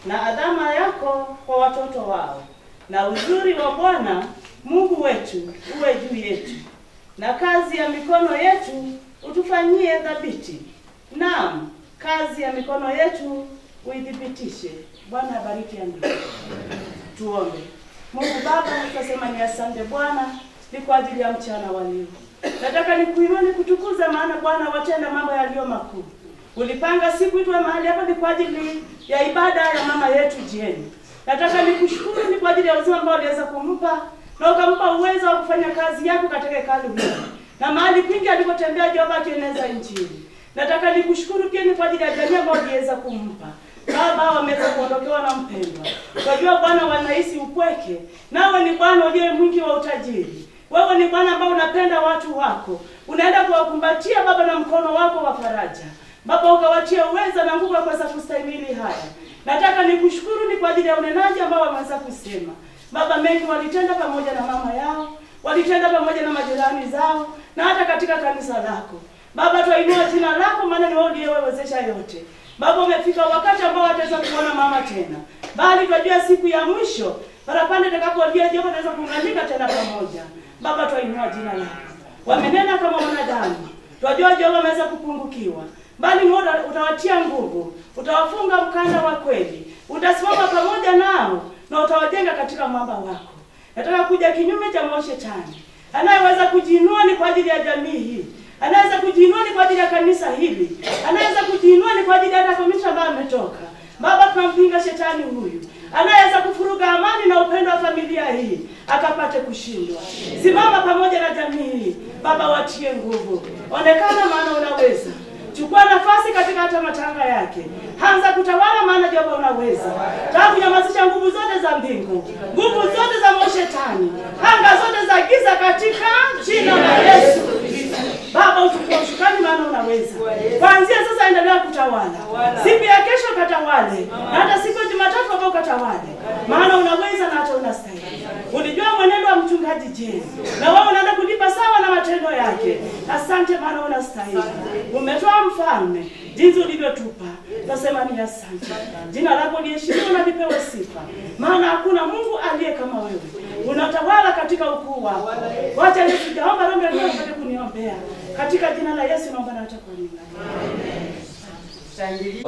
na adhama yako kwa watoto wao. Na uzuri wa Bwana Mungu wetu uwe juu yetu, na kazi ya mikono yetu utufanyie thabiti. Naam, kazi ya mikono yetu uithibitishe. Bwana abariki andiko. Tuombe. Mungu Baba, tunasema ni asante Bwana ni kwa ajili ya mchana wa leo. Nataka nikuinue nikutukuze, maana Bwana watenda mambo yaliyo makuu. Ulipanga siku itwe mahali hapa ni kwa ajili ya ibada ya mama yetu Jeni. Nataka nikushukuru ni kwa ajili ya uzima ambao uliweza kumpa, na ukampa uwezo wa kufanya kazi yako katika hekalu hili. Na mahali kwingi alipotembea Jehova akieneza Injili. Nataka nikushukuru pia ni kwa ajili ya jamii ambayo uliweza kumpa. Baba wameweza kuondokewa na mpendwa. Unajua Bwana wanahisi upweke. Nawe ni Bwana uliye mwingi wa utajiri. Wewe ni Bwana ambao unapenda watu wako. Unaenda kuwakumbatia Baba na mkono wako wa faraja. Baba ukawatie uwezo na nguvu ya kuweza kustahimili haya. Nataka nikushukuru ni kwa ajili ya unenaji ambao wameweza kusema. Baba mengi walitenda pamoja na mama yao, walitenda pamoja na majirani zao, na hata katika kanisa lako. Baba tuinua jina lako, maana ni wewe uliyewezesha yote. Baba umefika wakati ambao wataweza kuona mama tena. Bali tunajua siku ya mwisho parapanda itakapolia Jehova tunaweza kuunganika tena pamoja. Baba tuinua jina lako. Wamenena kama wanadamu. Tunajua Jehova ameweza kupungukiwa. Bali wewe utawatia nguvu, utawafunga mkanda wa kweli. Utasimama pamoja nao na utawajenga katika mwamba wako. Nataka kuja kinyume cha mwovu shetani. Anayeweza kujiinua ni kwa ajili ya jamii hii. Anaweza kujiinua ni kwa ajili ya kanisa hili. Anaweza kujiinua ni kwa ajili ya komiti ambayo ametoka. Baba tunampinga shetani huyu. Anaweza kufuruga amani na upendo wa familia hii akapate kushindwa. Simama pamoja na jamii hii. Baba watie nguvu. Onekana maana unaweza. Chukua nafasi katika hata matanga yake. Anza kutawala, maana Jehova unaweza. Taka kunyamazisha nguvu zote za mbingu, nguvu zote za mashetani, anga zote za giza katika jina la Yesu. Baba uchukue ushukani, maana unaweza. Kuanzia sasa endelea kutawala. Siku ya kesho katawale. Na hata siku ya Jumatatu hapo katawale. Maana unaweza na hata unastahili. Ulijua mwenendo wa mchungaji Jane. Na wewe unaenda kulipa sawa na matendo yake. Asante maana unastahili. Umetoa mfalme jinsi ulivyotupa. Nasema ni asante. Jina lako liheshimiwe na lipewe sifa. Maana hakuna Mungu aliye kama wewe. Unatawala katika ukuu wako. Wacha nisijaomba Roho ndio apate kuniombea. Katika jina la Yesu naomba na hata kwa nini. Amen. Shangilia.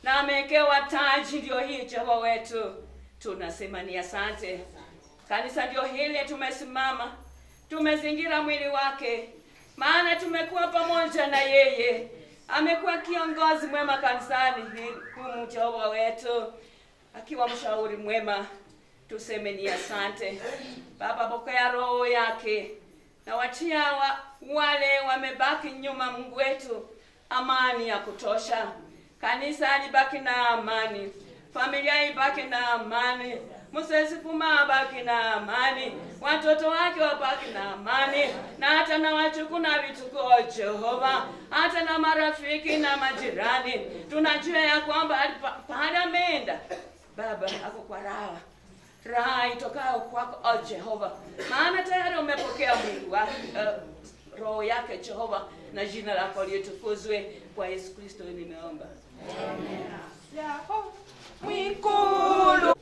Na amewekewa taji, ndio hii Jehova wetu. Tunasema ni asante. Kanisa ndio hili, tumesimama, tumezingira mwili wake, maana tumekuwa pamoja na yeye. Amekuwa kiongozi mwema kanisani humu, Jehova wetu, akiwa mshauri mwema. Tuseme ni asante. Baba, pokea roho yake na wachia wale wamebaki nyuma, Mungu wetu, amani ya kutosha. Kanisa libaki na amani, familia ibaki na amani, Moses Fuma baki na amani, watoto wake wabaki na amani, na hata na wachuku na vituko Jehova, hata na marafiki na majirani. Tunajua ya kwamba pale ameenda Baba ako kwa raha itokayo kwako Jehova, maana tayari umepokea mwili wake, roho yake Jehova, na jina lako litukuzwe. Kwa Yesu Kristo nimeomba. Amen. Yako mwikulu.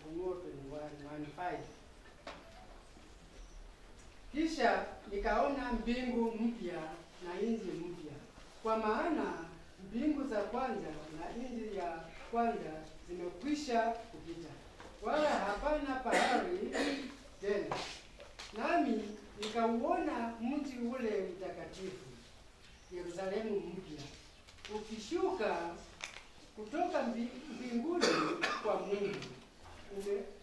Kisha nikaona mbingu mpya na nchi mpya, kwa maana mbingu za kwanza na nchi ya kwanza zimekwisha kupita, wala hapana pahali tena. Nami nikauona mji ule mtakatifu Yerusalemu mpya ukishuka kutoka mbinguni kwa Mungu,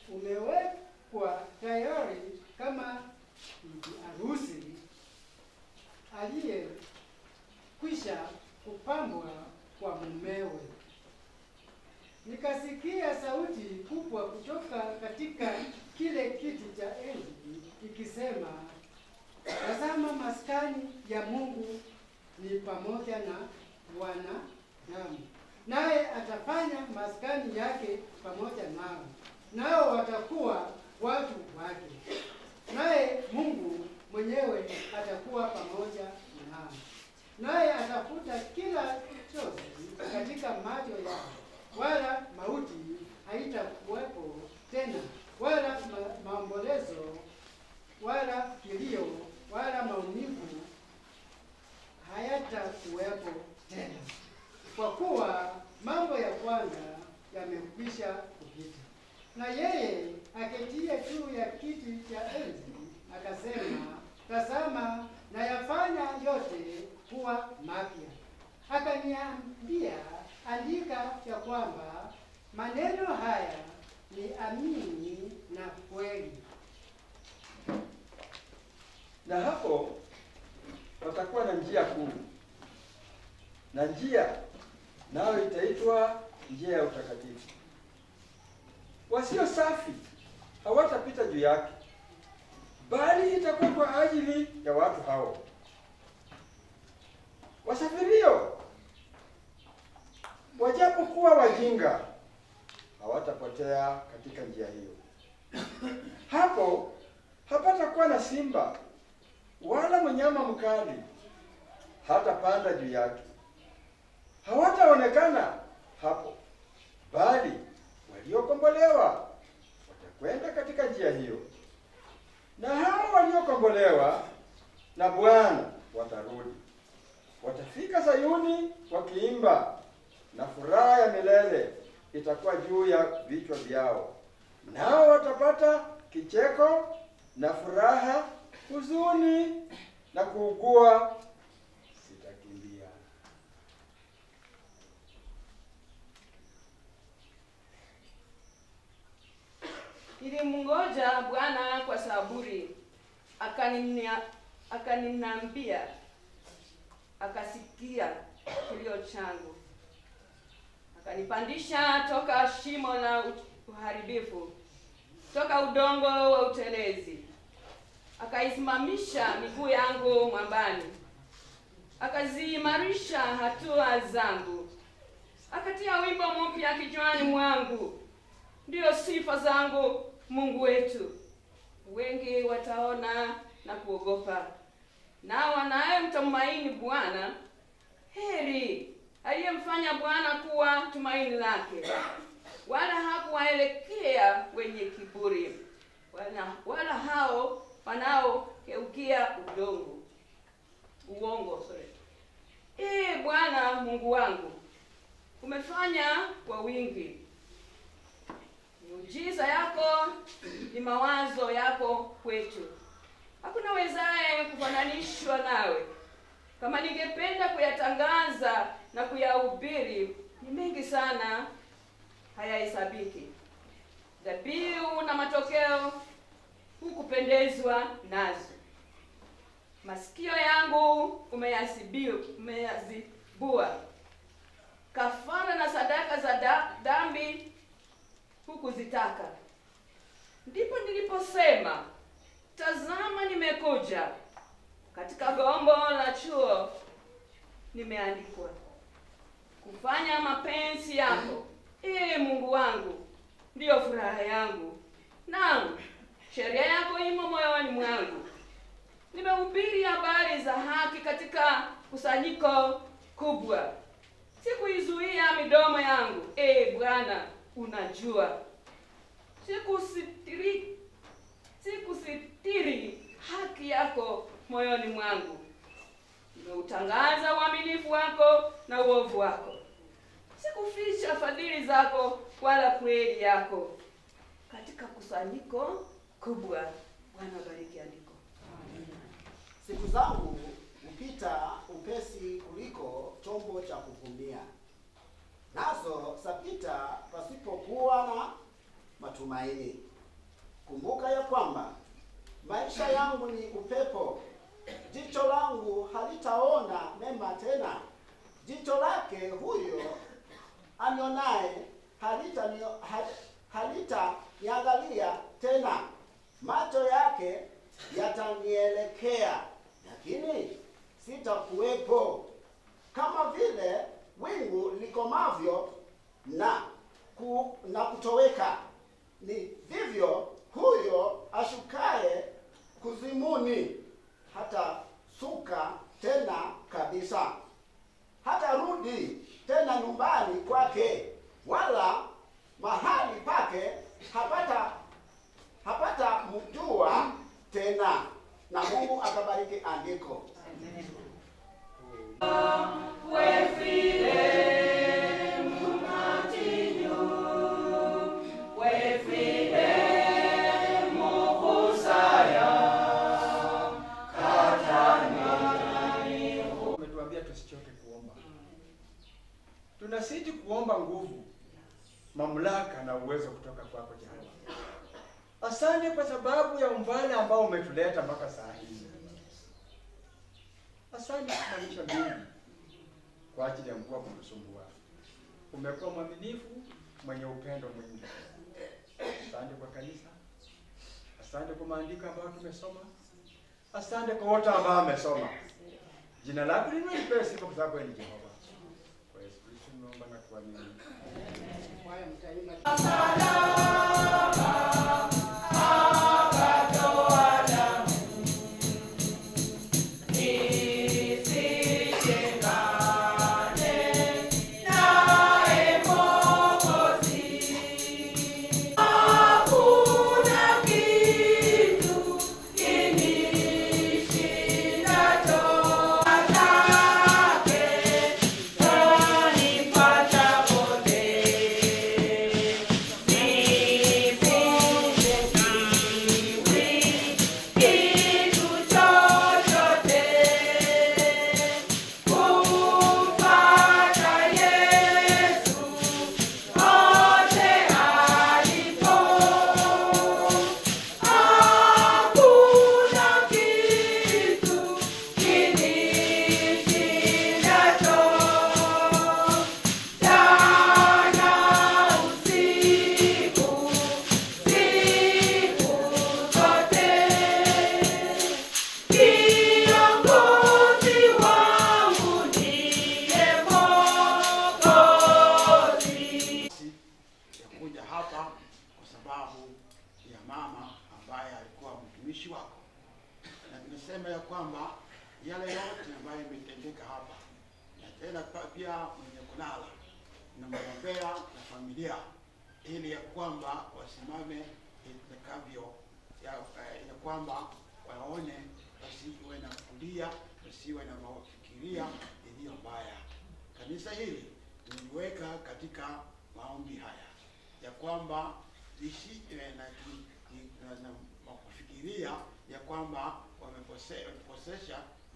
umewekwa tayari kama bibi harusi aliyekwisha kupambwa kwa mumewe. Nikasikia sauti kubwa kutoka katika kile kiti cha enzi ikisema, tazama, maskani ya Mungu ni pamoja na wanadamu, naye atafanya maskani yake pamoja nao, nao watakuwa watu wake, naye Mungu mwenyewe atakuwa pamoja nao, naye atafuta kila chozi katika macho yao, wala mauti haitakuwepo tena, wala maombolezo, wala kilio, wala maumivu hayatakuwepo tena, kwa kuwa mambo ya kwanza yamekwisha kupita. Na yeye aketie juu ya kiti cha enzi akasema, tazama, nayafanya yote kuwa mapya. Akaniambia, andika ya kwamba maneno haya ni amini na kweli. Na hapo watakuwa na njia kuu, na njia nayo itaitwa njia ya utakatifu. Wasio safi hawatapita juu yake, bali itakuwa kwa ajili ya watu hao. Wasafirio wajapokuwa wajinga hawatapotea katika njia hiyo. Hapo hapatakuwa na simba wala mnyama mkali hatapanda juu yake. Hawataonekana hapo, bali waliokombolewa watakwenda katika njia hiyo. Na hao waliokombolewa na Bwana watarudi, watafika Sayuni wakiimba, na furaha ya milele itakuwa juu ya vichwa vyao. Nao watapata kicheko na furaha, huzuni na kuugua sitakimbia. Nilimngoja Bwana kwa saburi, akaniniambia, akasikia kilio changu, akanipandisha toka shimo la uharibifu, toka udongo wa utelezi, akaisimamisha miguu yangu mwambani, akaziimarisha hatua zangu, akatia wimbo mpya kichwani mwangu, ndiyo sifa zangu Mungu wetu. Wengi wataona na kuogopa, na wanayemtumaini Bwana, heri aliyemfanya Bwana kuwa tumaini lake, wala hakuwaelekea wenye kiburi, wala hao wanaokeukia uongo. Bwana Mungu wangu, umefanya kwa wingi. Miujiza yako ni mawazo yako kwetu. Hakuna wezaye kufananishwa nawe. Kama ningependa kuyatangaza na kuyahubiri, ni mengi sana, hayahesabiki. Dhabihu na matokeo hukupendezwa nazo. Masikio yangu umeyazibua. Kafara na sadaka za dhambi hukuzitaka. Ndipo niliposema, tazama nimekuja. Katika gombo la chuo nimeandikwa kufanya mapenzi yako. Mungu wangu, ndiyo furaha yangu. Naam, sheria yako imo moyoni mwangu. Nimehubiri habari za haki katika kusanyiko kubwa. Sikuizuia midomo yangu. Bwana, unajua. Sikusitiri haki yako moyoni mwangu. Nimeutangaza uaminifu wako na uovu wako. Sikuficha fadhili zako wala kweli yako katika kusanyiko kubwa. Bwana bariki andiko. Siku zangu hupita upesi kuliko chombo cha kuvumbia, nazo zapita pasipokuwa na matumaini. Kumbuka ya kwamba maisha yangu ni upepo. Jicho langu halitaona mema tena. Jicho lake huyo anionaye halitaniangalia tena. Macho yake yatanielekea, lakini sitakuwepo. Kama vile wingu likomavyo na kutoweka, ni vivyo huyo ashukaye kuzimuni hata suka tena kabisa, hata rudi tena nyumbani kwake, wala mahali pake hapata mjua tena. Na Mungu akabariki andiko. Umetuambia tusichoke kuomba. Tunasiti kuomba nguvu, mamlaka na uwezo kutoka kwako Jehova. Asante kwa sababu ya umbali ambao umetuleta mpaka saa hii. Asante kwa maisha mengi kwa ajili ya mvua kutusumbua. Umekuwa mwaminifu, mwenye upendo mwingi. Asante kwa kanisa. Asante kwa maandiko ambayo tumesoma. Asante kwa wote ambao wamesoma. Jina lako limepewa sifa kwa sababu ni Jehova. Kwa Yesu Kristo tunaomba na kuamini.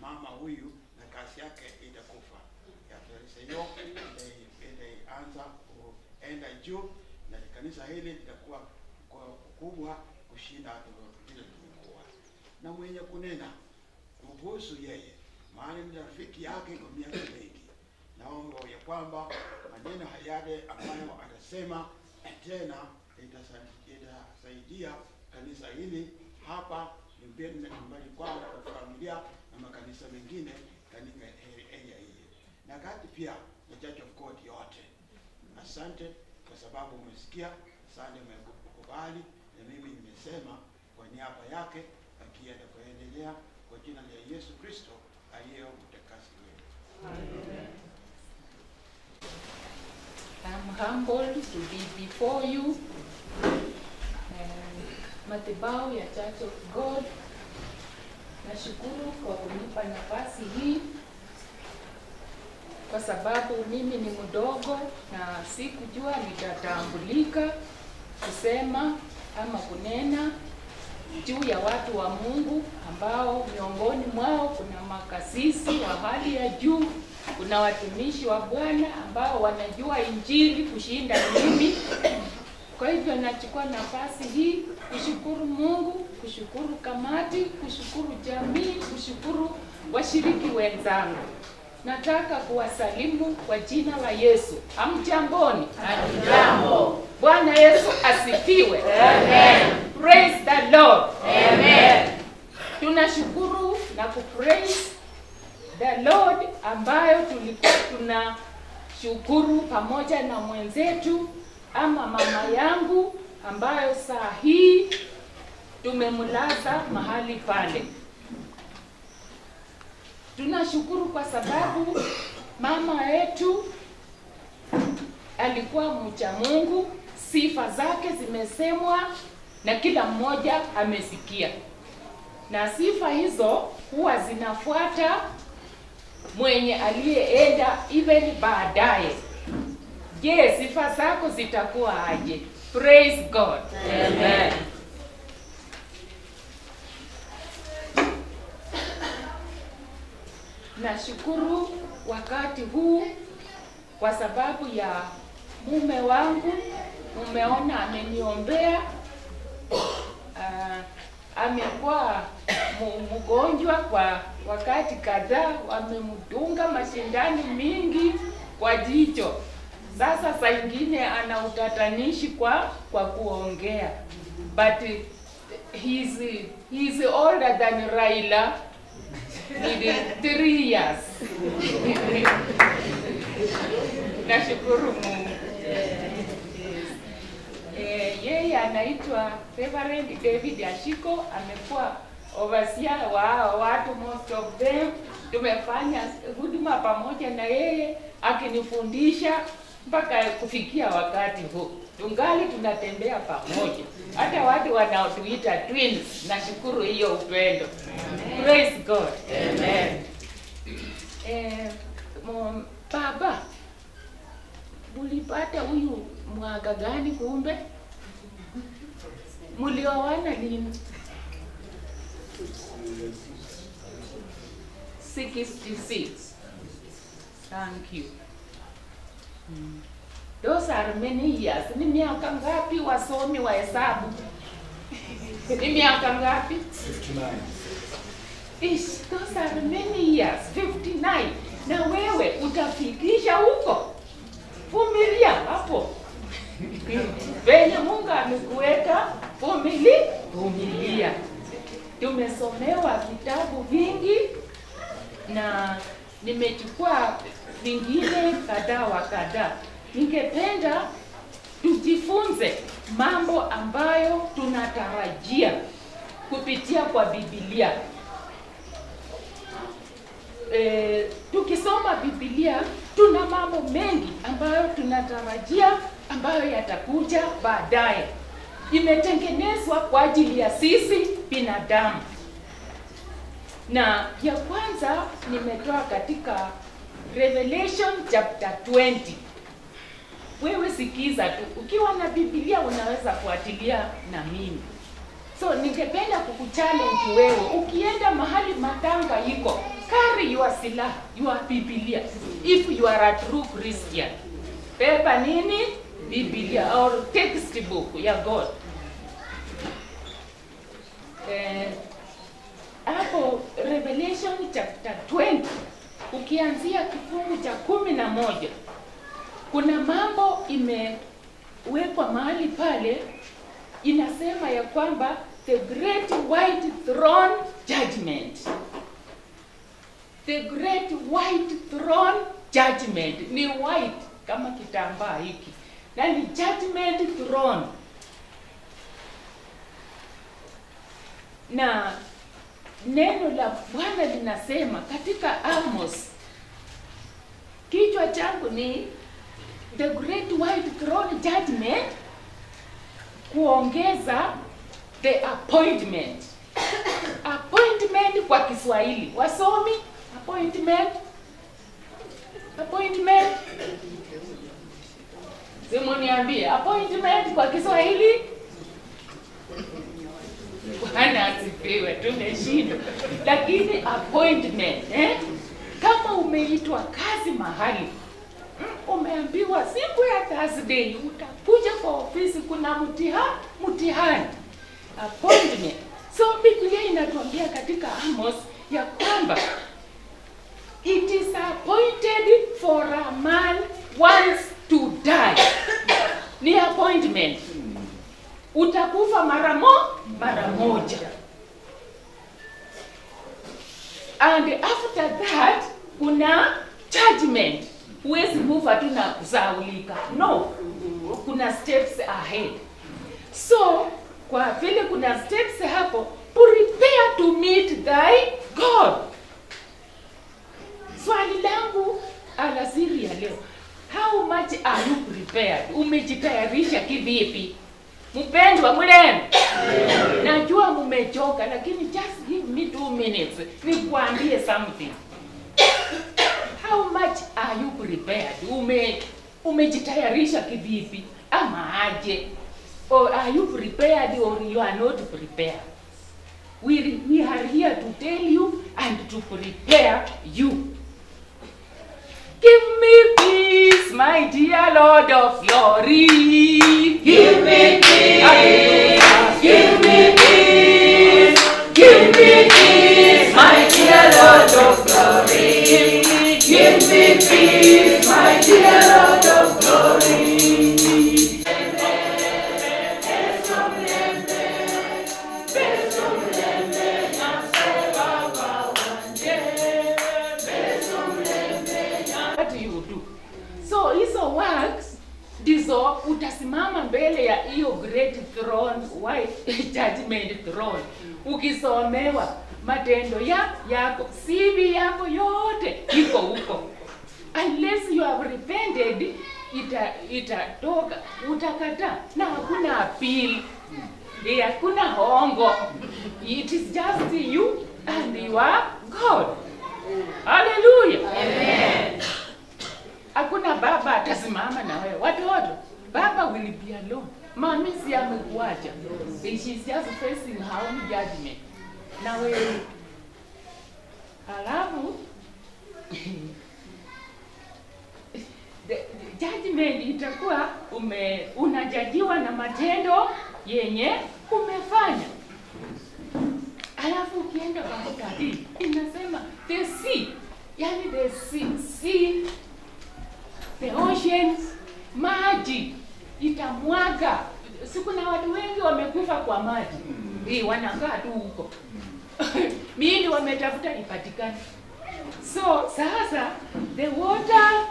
mama huyu na kazi yake itakufa. Hiyo itaanza kuenda juu na kanisa hili litakuwa kubwa kushinda vile tulikuwa. Na mwenye kunena kuhusu yeye, maana ni rafiki yake kwa miaka mingi, naomba ya kwamba maneno hayade ambayo atasema tena itasaidia kanisa hili hapa nyumbani kwao kwa familia na makanisa mengine katika area hii, na kati pia na Church of God yote. Asante kwa sababu umesikia, asante umekubali, na mimi nimesema kwa niaba yake, akienda kuendelea kwa jina la Yesu Kristo aliye mtakasi wetu. Amen. I'm humbled to be before you. Madhabahu ya Church of God. Nashukuru kwa kunipa nafasi hii, kwa sababu mimi ni mdogo na sikujua nitatambulika kusema ama kunena juu ya watu wa Mungu ambao miongoni mwao kuna makasisi wa hali ya juu, kuna watumishi wa Bwana ambao wanajua injili kushinda mimi. Kwa hivyo nachukua nafasi hii kushukuru Mungu, kushukuru kamati, kushukuru jamii, kushukuru washiriki wenzangu. Nataka kuwasalimu kwa jina la Yesu. Hamjamboni? Hamjambo. Bwana Yesu asifiwe. Amen. Praise the Lord. Amen. Tunashukuru na kupraise the Lord ambayo tulikuwa tunashukuru pamoja na mwenzetu ama mama yangu ambayo saa hii tumemlaza mahali pale. Tunashukuru kwa sababu mama yetu alikuwa mcha Mungu, sifa zake zimesemwa na kila mmoja amesikia. Na sifa hizo huwa zinafuata mwenye aliyeenda even baadaye. Je, sifa zako zitakuwa aje? Praise God. Amen. Nashukuru wakati huu kwa sababu ya mume wangu. Mumeona ameniombea. Amekuwa mgonjwa kwa wakati kadhaa, wamemdunga mashindano mingi kwa jicho. Sasa saa ingine ana utatanishi kwa kuongea, but he's older than Raila with 3 years. Nashukuru Mungu. Yeye anaitwa Reverend David Ashiko, amekuwa overseer wa watu, most of them. Tumefanya huduma pamoja na yeye akinifundisha mpaka kufikia wakati huu. Tungali tunatembea pamoja. Hata watu wanaotuita twins, nashukuru hiyo upendo. Praise God. Amen. Baba, mulipata huyu mwaka gani kumbe? Mulioana lini? 66. Thank you. Those are many years. Ni miaka ngapi wasomi wa hesabu? Ni miaka ngapi? 59. Those are many years. 59. Na wewe utafikisha huko? Vumilia hapo. Venye Mungu amekuweka, vumilia. Tumesomewa vitabu vingi na nimechukua vingine kadhaa wa kadhaa. Ningependa tujifunze mambo ambayo tunatarajia kupitia kwa Biblia. Tukisoma Biblia tuna mambo mengi ambayo tunatarajia ambayo yatakuja baadaye. Imetengenezwa kwa ajili ya sisi binadamu. Na ya kwanza nimetoa katika Revelation chapter 20. Wewe sikiza tu. Ukiwa na Biblia unaweza fuatilia na mimi. So ningependa kukuchallenge wewe, ukienda mahali matanga iko, carry your silaha, your Biblia. If you are a true Christian. Pepa nini? Biblia or textbook ya God. Hapo Revelation chapter 20 ukianzia kifungu cha 11 kuna mambo imewekwa mahali pale, inasema ya kwamba the great white throne judgment. The great white throne judgment ni white kama kitambaa hiki, na ni judgment throne. Na neno la Bwana linasema katika Amos, kichwa changu ni the great white throne judgment, kuongeza the appointment. Appointment kwa Kiswahili, wasomi, appointment. Simuniambie appointment kwa Kiswahili. Bwana asifiwe, tumeshindwa. Lakini appointment, kama umeitwa kazi mahali, umeambiwa siku ya Thursday utakuja kwa ofisi, kuna mtihani. Appointment. So Biblia inatuambia katika Amos ya kwamba it is appointed for a man once to die. Ni appointment. Utakufa mara moja. And after that kuna judgment. Huwezi move tu na kusaulika. No. Kuna steps ahead. So kwa vile kuna steps hapo, prepare to meet thy God. Swali langu alasiri ya leo, how much are you prepared? Umejitayarisha kivipi? Mpendwa mlenu, najua mumechoka, lakini just give me 2 minutes nikuambie something. How much are you prepared? Umejitayarisha kivipi ama aje? Or are you prepared or you are not prepared? We are here to tell you and to prepare you. Give me peace, my dear Lord of glory. Give me peace. Give me peace. Give me peace, my dear Lord of glory. Give me peace, my dear Lord of glory. What do you do? So hizo works ndizo utasimama mbele ya hiyo great throne, white judgment throne, ukisomewa matendo yako, CV yako yote iko huko. Unless you have repented, itatoka, utakataa, na hakuna appeal, hakuna hongo. It is just you and your God. Hallelujah. Amen. Hakuna baba atasimama na wewe. Watoto, baba will be alone. Mami si amekuacha. She's just facing her own judgment. Na wewe alafu the judgment itakuwa unajajiwa na matendo yenye umefanya. Alafu ukienda katika hii inasema the sea, yani the sea, the oceans, maji itamwaga. Siku na watu wengi wamekufa kwa maji, wanakaa tu huko. Miili wametafuta ipatikane. So sasa the water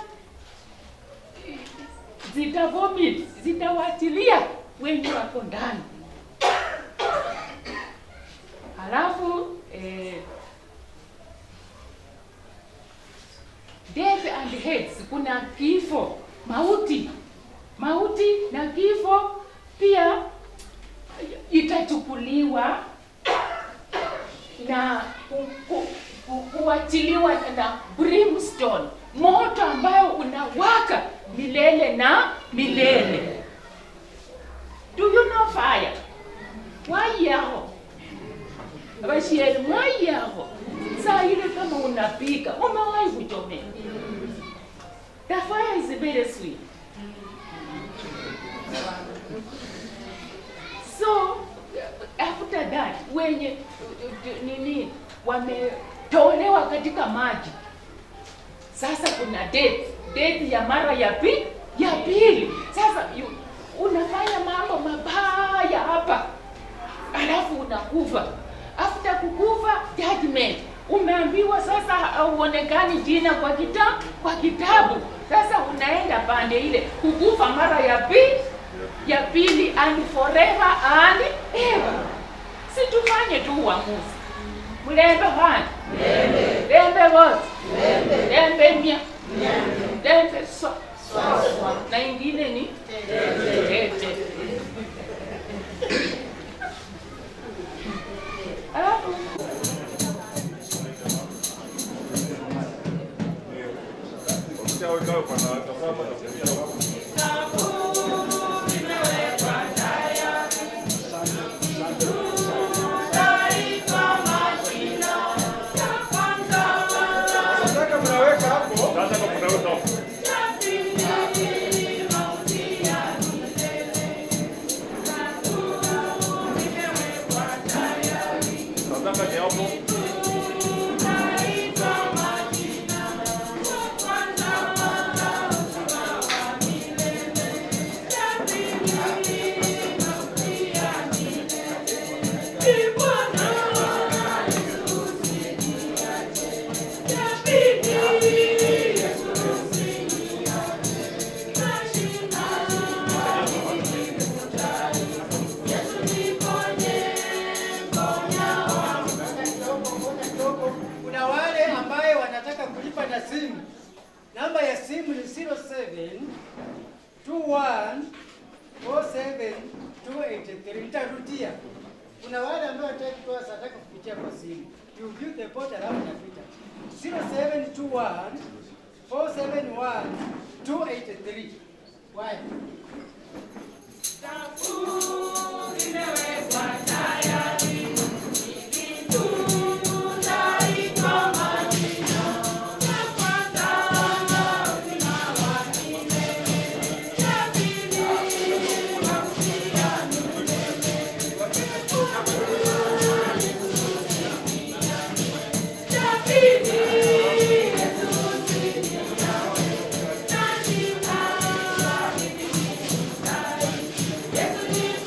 zitavomit, zitawachilia wengi wako ndani. Halafu death and hate, kuna kifo, mauti na kifo pia itachukuliwa na kuachiliwa na brimstone, moto ambayo unawaka milele na milele. Do you know fire? Why yao? Abashiri why yao? Saa ile kama unapika, umewahi kuchomea. The fire is very sweet. So after that, wenye wametolewa katika maji, sasa kuna death ya mara ya pili. Sasa unafanya mambo mabaya hapa, alafu unakufa. After kukufa, judgment. Umeambiwa sasa hauonekani jina kwa kitabu. Sasa unaenda pande ile, kukufa mara ya pili and forever and ever. Si tufanye tu uamuzi. Mlembe hana. Lembe wote. Lembe mia. Lembe so. Na ingine ni tete. Alafu 072147 nitarudia. Kuna wale ambao wataka kutoa sadaka kupitia kwa simu. You view the report alafu napita. 0721471283. Why? Yes,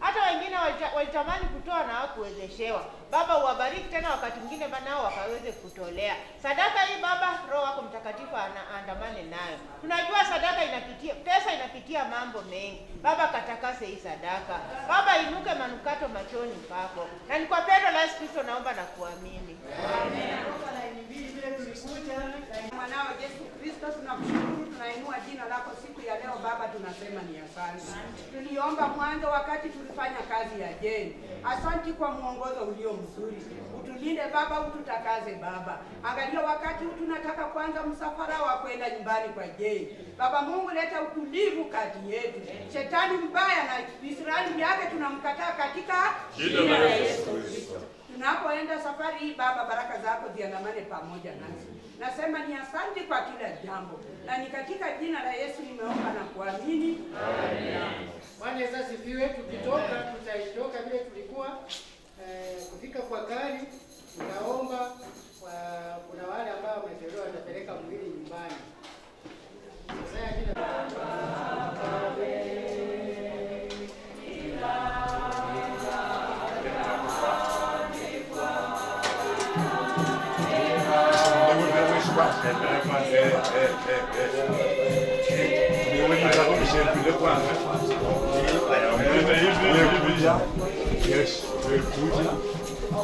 Hata wengine walitamani kutoa na hawakuwezeshewa. Baba uwabariki tena wakati mwingine nao wakaweze kutolea. Sadaka hii Baba, Roho wako Mtakatifu aandamane nayo. Tunajua sadaka inapitia, pesa inapitia mambo mengi. Baba katakase hii sadaka. Baba inuke manukato machoni pako. Na ni kwa pendo la Yesu Kristo naomba na kuamini. Amen. Mwanao Yesu Kristo tunakushukuru, tunainua jina lako siku ya leo Baba, tunasema ni asante. Tuliomba mwanzo wakati tulifanya kazi ya Jane. Asante kwa muongozo ulio mzuri. Utulinde Baba, ututakaze Baba. Angalia wakati tunataka kwanza msafara wa kwenda nyumbani kwa Jane. Baba Mungu, leta utulivu kati yetu. Shetani mbaya na Israeli yake tunamkataa katika jina la Yesu Kristo. Tunapoenda safari hii Baba, baraka zako ziandamane pamoja nasi. Nasema ni asante kwa kila jambo. Na ni katika jina la Yesu nimeomba na kuamini. Amen. Bwana Yesu asifiwe. Tukitoka tutaitoka vile tulikuwa kufika kwa gari. Tunaomba kuna wale ambao wamechelewa watapeleka mwili nyumbani. Sasa jina Yes, correct.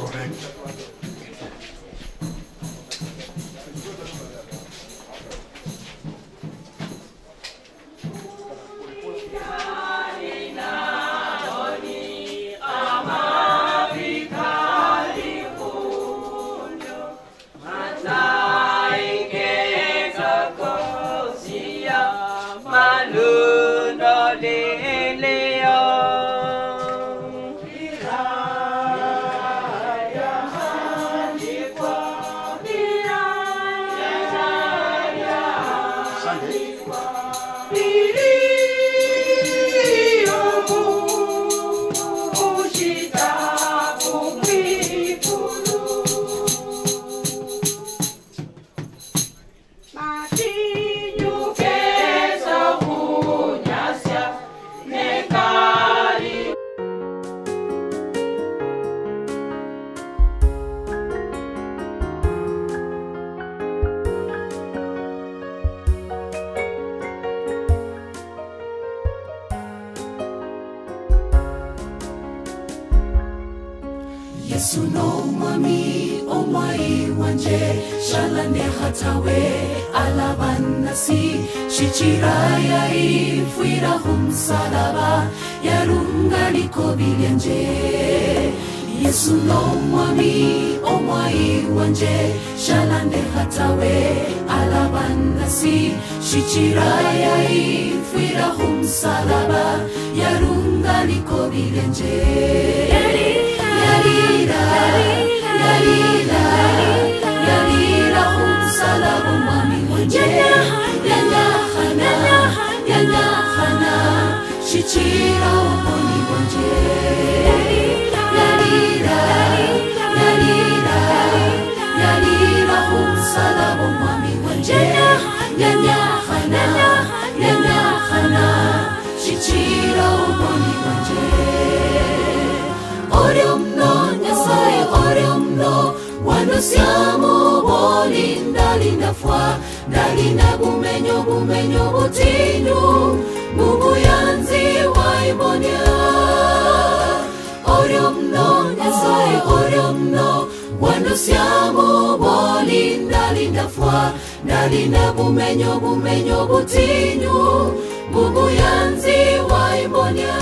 Yesu no mwami omwai wanje shalane hatawe alabanasi shichiraya ifwira humsalaba yarunga likobilyenje. Yesu no mwami omwai wanje shalane hatawe alabanasi shichiraya ifwira humsalaba yarunga likobilyenje. Yalira humsalaba mwami wanje yanyahana shichira umoni wanje. Yalira humsalaba mwami wanje yanyahana shichira umoni wanje. Oriomno Nyasaye oriomno wano siamo bolinda linda fwa dalina bumenyo butinyu Mungu yanzi waimonia. Oriomno Nyasaye oriomno wano siamo bolinda linda fwa dalina bumenyo butinyu Mungu yanzi waimonia.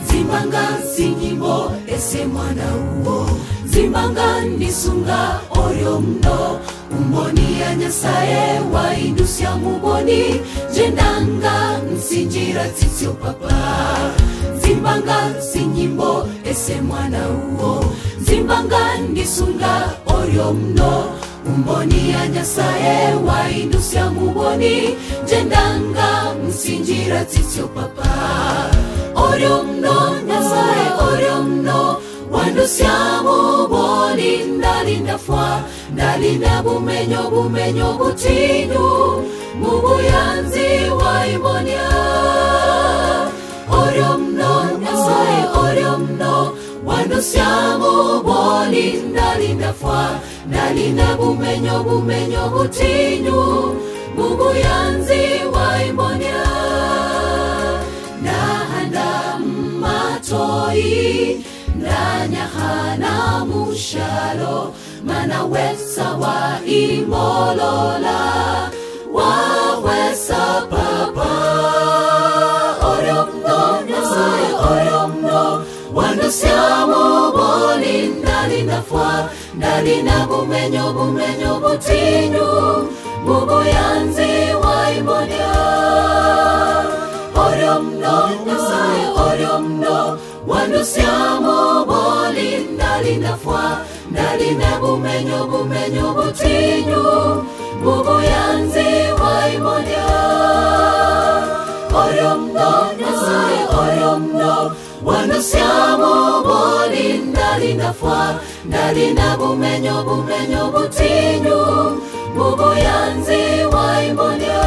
Zimbanga sinyimbo ese mwana uo Zimbanga nisunga oriomno Umboni ya Nyasaye wa indusia muboni Jendanga nsinjira titio papa. Zimbanga sinyimbo ese mwana uo Zimbanga nisunga oriomno Umboni ya Nyasaye wa indusia muboni Jendanga nsinjira titio papa. Oriomno Nyasaye Oriomno Wando siamo buoni ndalinda fwa ndalinda bumenyo butinyu mubuyanzi wa imonia Oriomno Nyasaye Oriomno Wando siamo buoni ndalinda fwa ndalinda bumenyo butinyu mubuyanzi wa imonia Nahanda matoi Nanyahana mushalo Manawesa wa imolola Wawesa papa Oriomno Nyasaye Oriomno Wando siamo boli ndalinda fwa ndalinda bumenyo butinyu mubuyanzi wa imonia Oriomno Nyasaye Oriomno Wando siamo boli ndalinda fwa ndalinda bumenyo butinyu mubuyanzi wa imonia Oriomno Nyasaye Oriomno Wando siamo boli ndalinda fwa ndalinda bumenyo butinyu mubuyanzi wa imonia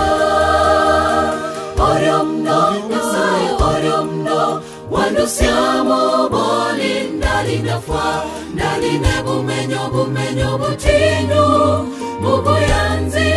Oriomno Nyasaye Oriomno Wando siamo boli ndalinda fwa ndalinda bumenyo butinyu mubuyanzi